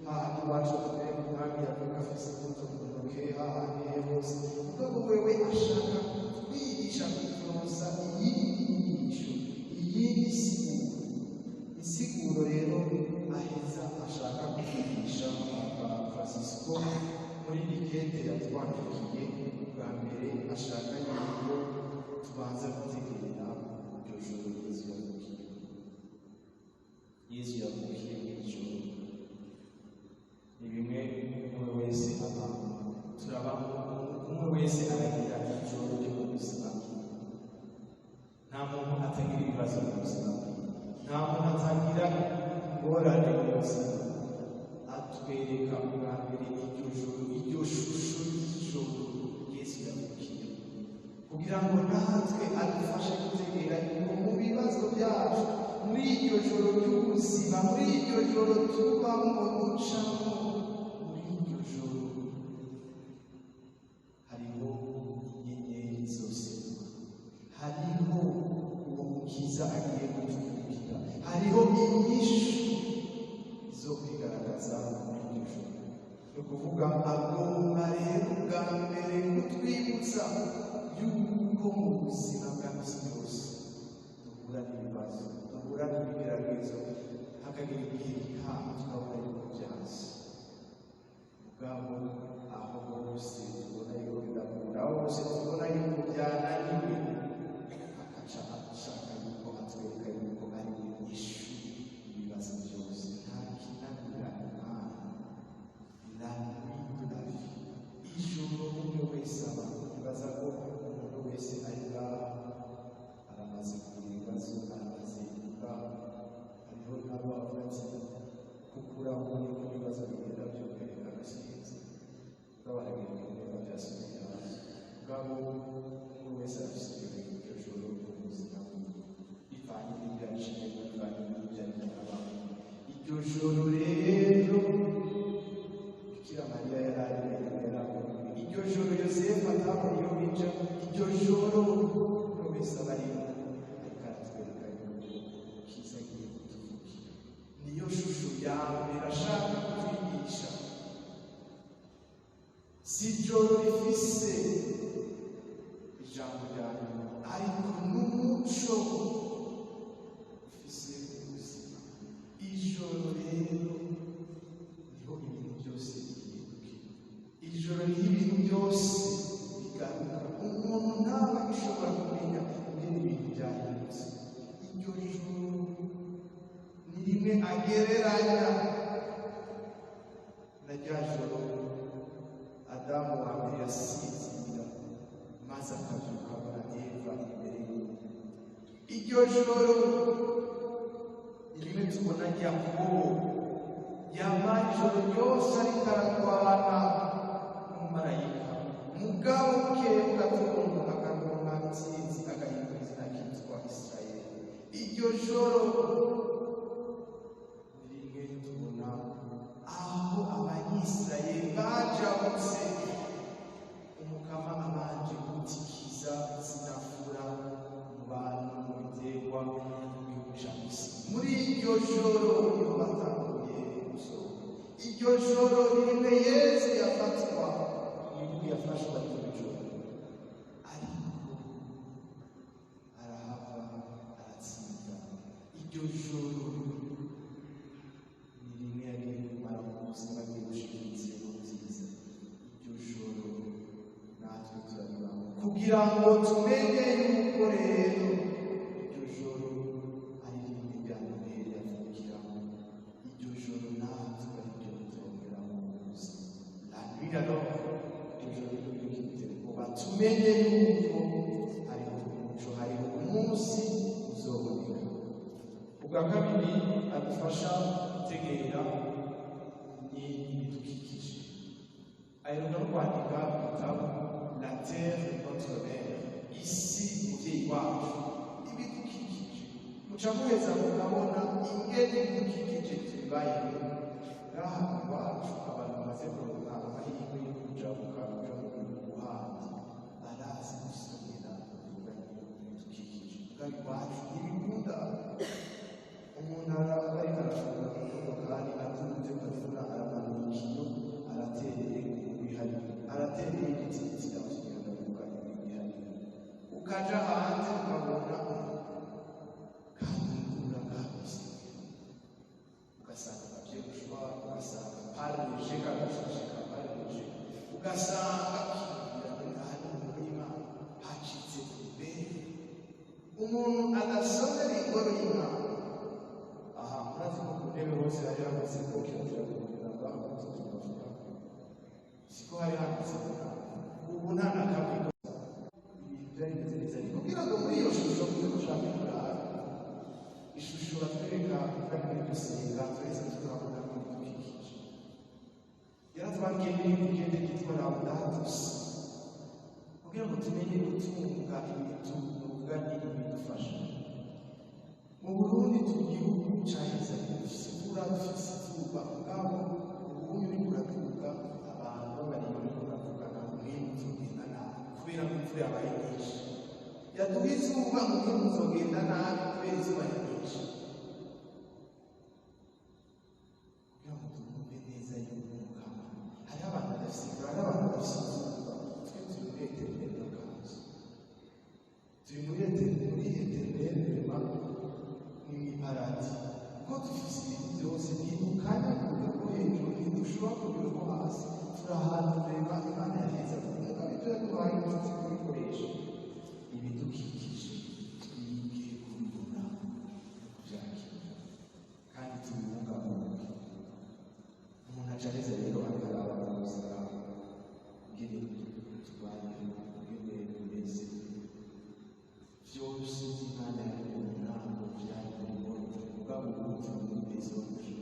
hahandi wacu tubere ku mwami yavuga afise imbuto mu ntoke hahandi hose ubwo wewe ashaka kutwigisha kutunoza iyindi nyigisho iyindi isiguro rero aheza ashaka kutwigisha Papa Francisco muri ikete yatwandikiye bwa mbere ashaka yuko tubanza gutegerera iryo joro Yesu yavukiye mw'ijoro ni bimwe umwe wese abantu turaba umwe wese aragira ijoro ryo mu buzima bwe nta muntu atagira ibibazo mu buzima bwe nta muntu atagira ingorane mu buzima atwereka ubwa mbere iryo joro iryo shusho y'ijoro Yesu yavukiye kugira ngo natwe adufashe gutegera yuko mu bibazo byacu muri iryo joro ry'ubuzima muri iryo joro tubamo ducamo muri iryo joro hariho inyenyeri zose hariho uwo mukiza agiye kutwubukira hariho inyishu zo kwigaragaza muri iryo joro ni ukuvuga agomba rero bwa mbere kutwibutsa yuko mu buzima bwacu bwose duhura n'ibibazo duhura n'ibigeragezo hakagira igihe gihamye tukabona yuko byanze mugabo aho hose tubona yuko bidakunda aho hose tubona yuko byananiwe akaca ashaka yuko atwereka yuko ari inyishu ibibazo byose nta kinanira Imana la nuit de la vie ijoro umwe wese aba ibaza ko umuntu wese ari ngaha aramaze kugira ibibazo aramaze kuba hariho n'abo bavuga ati kukuraho niko ibibazo bigenda byongereka agasinzi bw'abaragira ibintu byasubiye hasi ubwabo umwe wese afise iryo joro ry'ubuzima bivanye n'ibyo yaciye bivanye n'ibyo yagiye abaho iryo joro rero Bikira Mariya yararibera iryo joro Yosefu atabona iyo bija iryo joro umwe wese aba arimo ariko aratwereka yuko kiza agiye kutuvukira niyo shusho ya mbere ashaka kutwigisha si ijoro rifise ijambo rya nyuma ariko n'umuco ufise ubuzima ijoro rero niho ibintu byose bihinduka ijoro niho ibintu byose bigaruka umuntu ntawe bishobora kumenya ingene ibintu byahindutse iryo joro ni rimwe agereranya na rya joro Adamu wa mbere yasinzira maze akavyuka abona Eva imbere yiwe iryo joro ni rimwe tubona Yakobo yambaye ijoro ryose ariko aratwana n'umumarayika mugabo ke gatondo akaronka intsinzi agahindura izina kitwa Isirayeli iryo joro ni rimwe tubona aho abanyisirayeli baja kugira ngo tumenye yuko rero iryo joro ari rimwe rya Noheli yavukiramo, iryo joro natwe ari ryo tuzongera mu buzima. La nuit alors, iryo joro ry'igitereko batumenye yuko hariho umuco, hariho umunsi uzoboneka. Ubwa kabiri adufasha gutegera ibidukikije. Aheruka no kwandika igitabo La Terre notre mère, isi muvyeyi wacu, ibidukikije. Muca muheza mukabona ingene ibidukikije tubibayeho. Ngaha iwacu abantu bamaze kuronka amahirwe yo kujabuka kuja mu buhanzi, barazi gusomera ibidukikije. Ngaha iwacu ntibikunda umuntu araba ariko arashobora imodokari atunze ukazibona aramanura ikintu aratereye ibihariro, aratereye igiti kirabashikira kugana ibihariro, ukaja hanze ukabona kandi ukura kabisa, ugasanga avyegushwa, ugasanga parije kagashashika parije, ugasanga kigira ahantu mu murima hacitse imbere, umuntu adasomera ingoro y'Imana. Murazi ko ku ntebe hose hari handitse ko kirazira kuvuga tukavuga, siko hari handitse ubu nta na kamwe ibintu byari bimeze neza, ariko kugira ngo muri iyo shusho muze gushaka kurara ishusho batwereka bari muri gusenga twese tukabona ibidukikije. Yaratubabwiye n'ibindi byitwa Laudatus kugira ngo tumenye gutunga ibintu tuvuga n'ibidufasha. Mu Burundi tugihugu caheze dufise izuba mugabo ubundi buravuga abantu b'abarimyi bariko baravugana umwimbu uzogenda nabi kubera ko imvura yabaye nyinshi. Yaduha izuba umwimbu uzogenda nabi kubera izuba ari nyinshi. Kugira ngo twumve neza yuko Mukama hariho abantu badafise imvura, hariho abantu badafise izuba. Twe turi muri eternel vacances, turi muri eternel vraiment parati, kuko dufise ibintu byose ntidukanya ku rwego hejuru, ntidushobora ku rwego hasi, turi ahantu reba Imana yaheza kuvuga ibyo yaduhaye tuzi kubikoresha. Ibidukikije twige kubibona kuvyakira kandi tubibungabunge. Umuntu aca aheza rero akaraba ubuzima bw'ibintu tubayeho ingene bimeze, vyose Imana yabironka ntabwo vyari ubuvuzi bw'imisozi.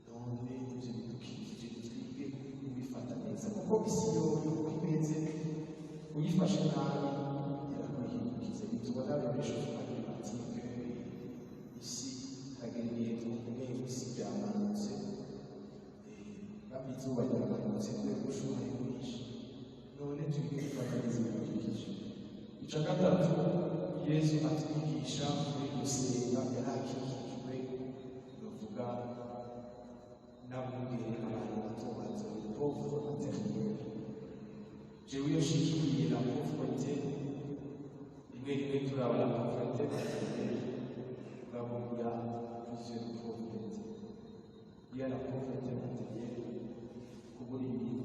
None ivyo bidukikije twige kubifata neza, kuko isi yoyo uko imeze uyifashe nabi irakwihindukiza. Ntitubona bibesho kandi bati isi hageriye tumenye isi ryamanutse, izuba ryamanutse kubera ubushuhe bwinshi. None twige gufata neza ibidukikije. Ica gatatu Yesu atwigisha muri gusenga yarakijijwe bavuga n'abungere abantu bato bato pauvre matériel. Jewe iyo shikiye la pauvreté rimwe rimwe turaba la pauvreté matériel tukavuga plusieurs pauvreté. Il y a la pauvreté matérielle kubura ibintu,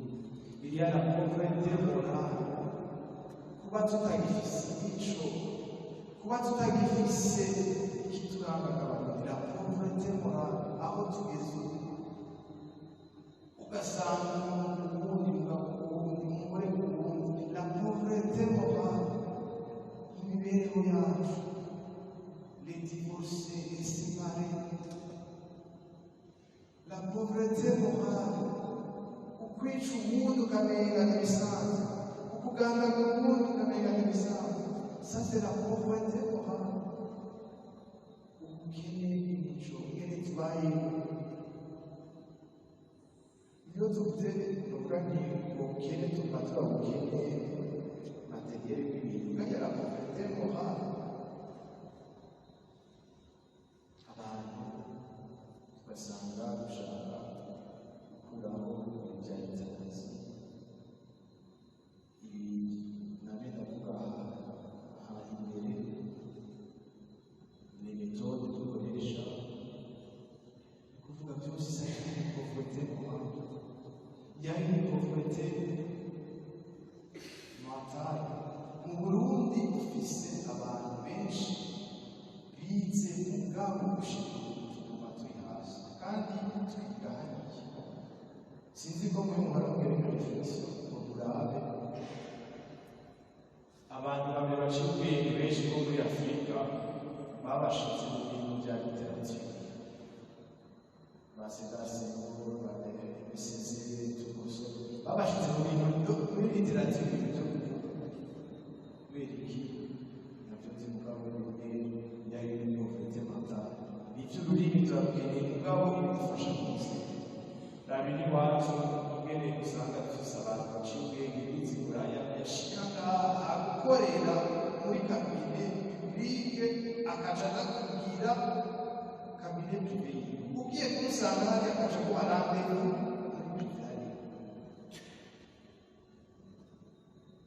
il y a la pauvreté morale, kuba tutagifise ico, kuba tutagifise ikiturangagabanira pauvreté morale, aho tugeze ugasanga umuntu uwundi mugabo uwundi umugore uwundi, la pauvreté morale imibereho yacu, les divorcés, les séparés, la pauvreté morale, ukwica uwundi ukamenga n'ibisanzwe, ukugandagura uwundi ukamenga n'ibisanzwe. Ça c'est la pauvreté morale. Ubukene bw'imico ingene tubayeho. Iyo tuvuze tuvuga nti ubukene tuba turabukene materiel bw'ibintu, kajya la pauvreté morale. Abantu tugasanga dushaka gukuraho ibya euthanasie. Ibi nabe ndavuga imbere ni méthode dukoresha kuvuga byose ari pauvreté morale. Il y a une pauvreté mentale. Mu Burundi dufise abantu benshi bize ubwabo gushika tuguma turi hasi kandi twiga hariya. Sinzi ko mwe muharongera muri reflexion ngo murabe abantu bamwe baciye ubwenge benshi bo muri Afurika babashitse mu bintu bya literature. Basedasengoro, babesezere, tuguso babashitse mu bintu muri literature byo beriki navyo zimugabo n'ibindi yari n'ofete mentale. Ivyo rurimi turabwene mugabo bidufasha kuzi. Rabini wacu ubwene usanga dufise abantu baciye ubwenge bize Buraya yashikaga agukorera muri kabine publique akaja akakubwira kabine privé. Ugiye kumusanga hariya akaja ko arambeho muri privé.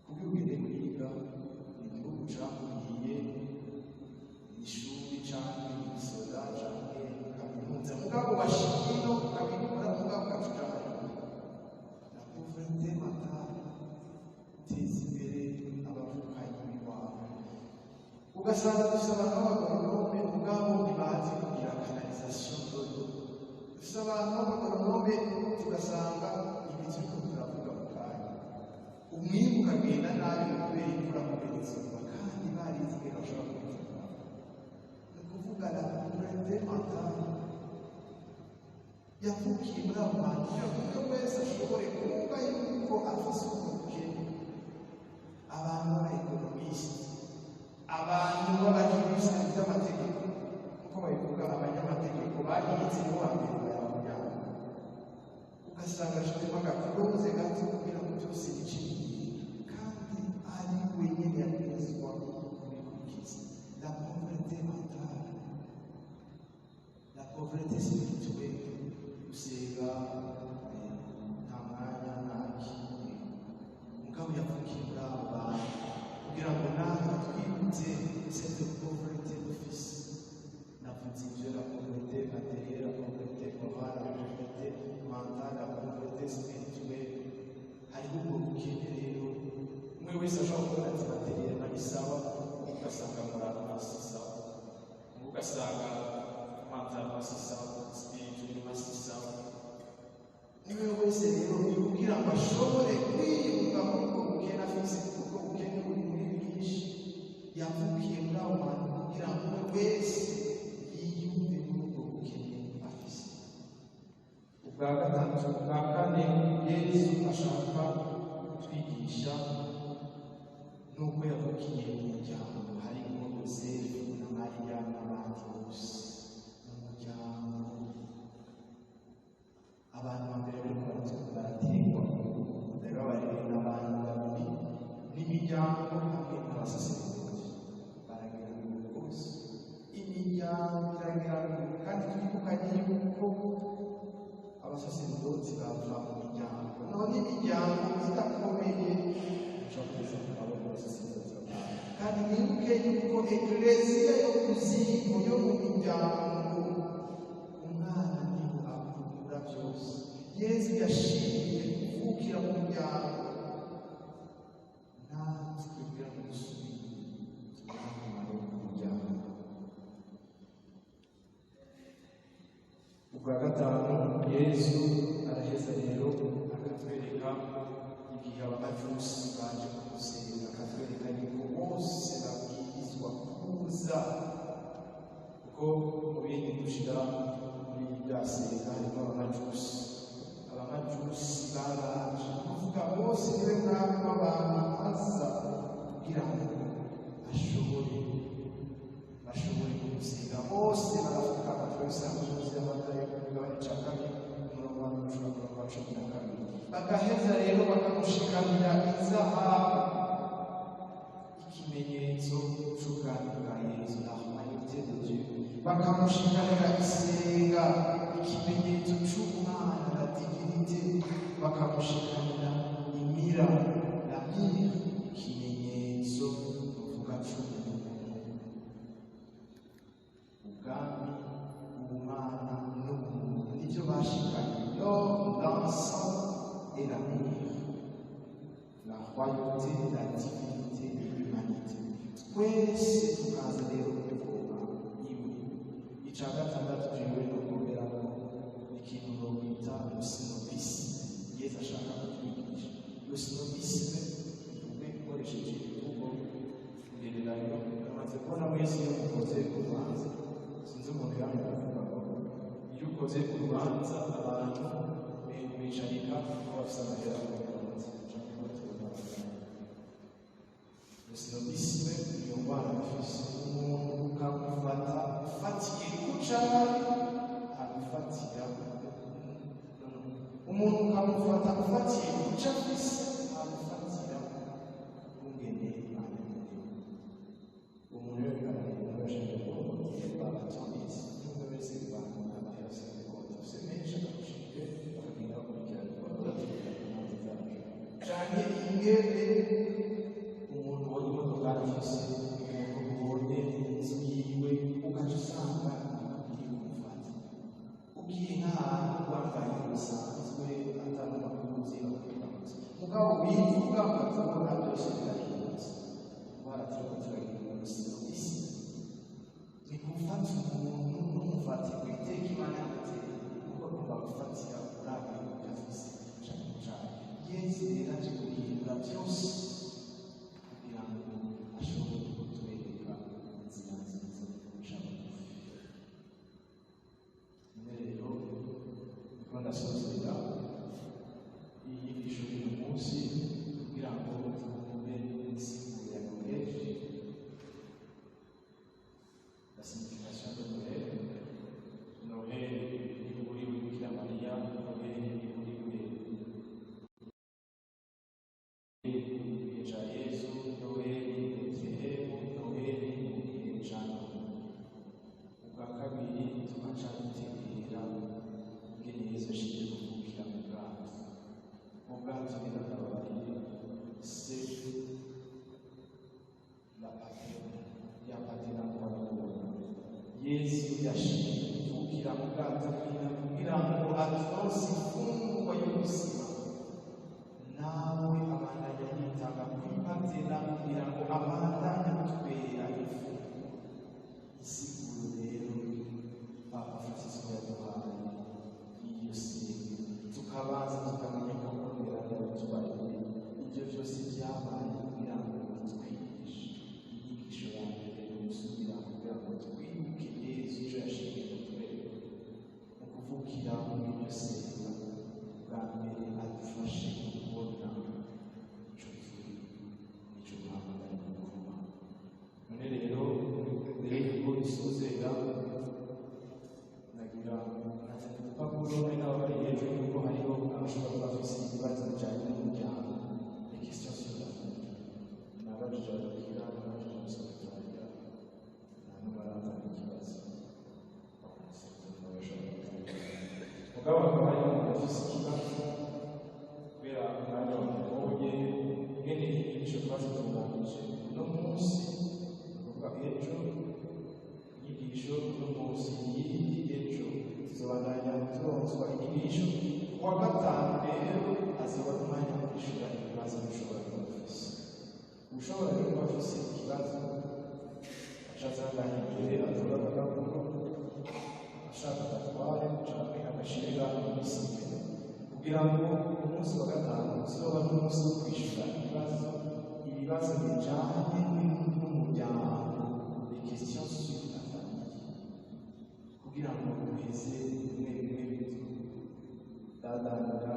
Kugira ugende kwiga igihugu cakubwiye ishuri canke igisoda canke kaminuza mugabo washikino ukabikora mugabo ukacuja la pauvreté mentale uteza imbere abavukanyi b'iwawe. Ugasanga dufise abantu b'abagoronome mugabo ntibazi kugira canalisation d'eau. Dufise abantu b'abagoronome tugasanga ibi turiko turavuga mu kanya umwimbu ukagenda nabi kubera imvura kubera izuba kandi barize ingene bashobora kubitegura. Ni ukuvuga la pauvreté mentale yavukiye muri abo bantu kugira ngo umwe wese ashobore kumva yuko afise ubukene. Abantu b'abaekonomiste, abantu b'abajuriste by'amategeko kuko babivuga abanyamategeko bayize nibo bambere bayabonyana. Ugasanga ashizemo agakuruze gato kugira ngo byose bice kandi ari wenyine yabwirizwa kubikurikiza. La pauvreté mentale, la pauvreté spirituelle, gusenga nta mwanya nta kimwe mugabo yavukiye muri abo bantu kugira ngo natwe twibutse cette pauvreté dufise. Navuze ivyo la pauvreté matérielle, la pauvreté morale, la pauvreté mentale, la pauvreté spirituelle. Hariho ubwo bukene rero umwe wese ashobora kubona ati matérielle nari sawa ugasanga morale nasi sawa ugasanga mentale nasi sawa spirituelle nasi sawa. Niwe wese rero kugira ngo ashobore kwiyumva muri ubwo bukene afise ubwo bukene buri muri bwinshi yavukiye muri abo bantu kugira ngo umwe wese yiyumve muri ubwo bukene afise. Ubwa gatatu ubwa kane Yesu ashaka kutwigisha nuko yavukiye mu muryango harimo Yosefu na Mariya n'abandi bose mu muryango. Abantu bambere bariko barategwa rero barebe n'abantu babiri n'imiryango hamwe n'abasaseredoti baragerageza rwose. Imiryango iragerageza kandi twibukanye yuko abasaseredoti bava mu miryango. None imiryango idakomeye ushobora kubona abasaseredoti kandi mwibuke yuko ekleziya yo ku ziko yo mu miryango umwana niho akura byose. Yesu yashimiye kuvukira mu muryango natwe kugira ngo dusubire tubone mu muryango. Ubwa gatanu Yesu araheza rero akatwereka igihe abamajusi baje kumusenga akatwereka yuko bose babwirizwa kuza kuko mu bindi gushira muri bya senga harimo abamajusi. Abamajusi baraje kuvuga bose niwe mwami w'abantu aza kugira ngo bashobore kumusenga. Bose baravuga abafariseo n'abajusi y'amatayo kugabanya ca kabiri umurongo wa cumi na kabiri. Bagaheza rero bakamushikanira izahabu ikimenyetso c'ubwami bwa Yesu aho mayite de Dieu. Bakamushikanira isenga ikimenyetso c'umwana la divinité. Bakamushikanira imira la mire ikimenyetso uvuga c'umuntu. Ubwami ubumana n'ubumuntu nivyo bashikanye. L'encens et la mire, la royauté, la divinité. bafite amahera y'abayobozi cyangwa abaturage. Le snobisme niyo ndwara dufise, umuntu ukamufata ufatiye ku cari agufatira, umuntu ukamufata ufatiye ku cyo afise agufatira kungene amenyerewe. Umuntu rero bigaragara n'abashaka ko yeba atonetse n'ubwo wese bibana n'abayase se menshi agacike bakagenda bakurikirana barategeka imanza zacu canke ingene umuntu ubonye imodoka afise, umuntu ubonye inzu yiwe ugaca usanga akwiye kumufata, ugiye nk'ahantu wambaye bisanzwe atanga amakuzi bakwiramutse mugabo wivuga ukazabona byose birahindutse. Baravuga turagira urusi ni gufata umuntu n'umufati ku iteka Imana yamuteye kuko agomba gufatira urabe afise cyane cyane. Yesu rero aje guhindura byose kugira ngo ashobore kutwereka inzira nziza guca bugufi. None rero niko ndasozera iyi nyigisho y'uyu munsi kugira ngo twumve insiguro ya Noheli, la signification de Noheli. Noheli ihuriwe Bikira Mariya, Noheli ihuriwe igihe ca Yesu, Noheli Betelehemu, Noheli igihe ca Nowa. Ubwa kabiri tugaca dutegera ingene Yesu yashize kuvukira mu bwato. Mu bwato biragabaye c'est la patena, ya patena mu bakobwa. Yesu yashize kuvukira mu bwato kugira ngo aturonse imfungurwa y'ubuzima, nawe abandanya yitanga kuri patena kugira ngo abandanye atubera imfungurwa. Isiguro rero Papa Francisco yaduhaye iyo senga, tukabanza tukamenya ko kubera tubaye ibyo byose byabaye kugira ngo bitwigishe. Inyigisho ya mbere ni gusubira kugira ngo twibuke Yesu icyo yashinzwe kutwereka mu kuvukira muri iryo senga. Bwa mbere adufashe kubona icyo turi nicyo duhamagara kuba. None rero mbere y'uko dusozera nagira urupapuro ari naho bari hejuru kuko hariho abashobora kuba bafise ibibazo bijyanye n'umuryango, les questions sur la famille. Nabajije ababwira, nabajije abasohotoranya, nta n'ubarazana ikibazo. Mugabo hakaba hari umuntu afise ikibazo kubera umwanya wamubonye ingene inyigisho twazitunganije uno munsi, kuvuga ejo inyigisho uno munsi, iyindi ejo tuzobandanya turonswa inyigisho. Kuwa gatanu rero azoba umwanya wo kwishura ibibazo bishobora kuba bifise. Ushobora rero kuba afise ikibazo acazanganya imbere atora agapapuro ashaka agatware canke agashira iminsi imbere kugira ngo umunsi wa gatanu uzoba n'umunsi wo kwishura ibibazo bijanye n'umuryango, les questions sur la famille, kugira ngo uheze bimwe bimwe bitu dadanira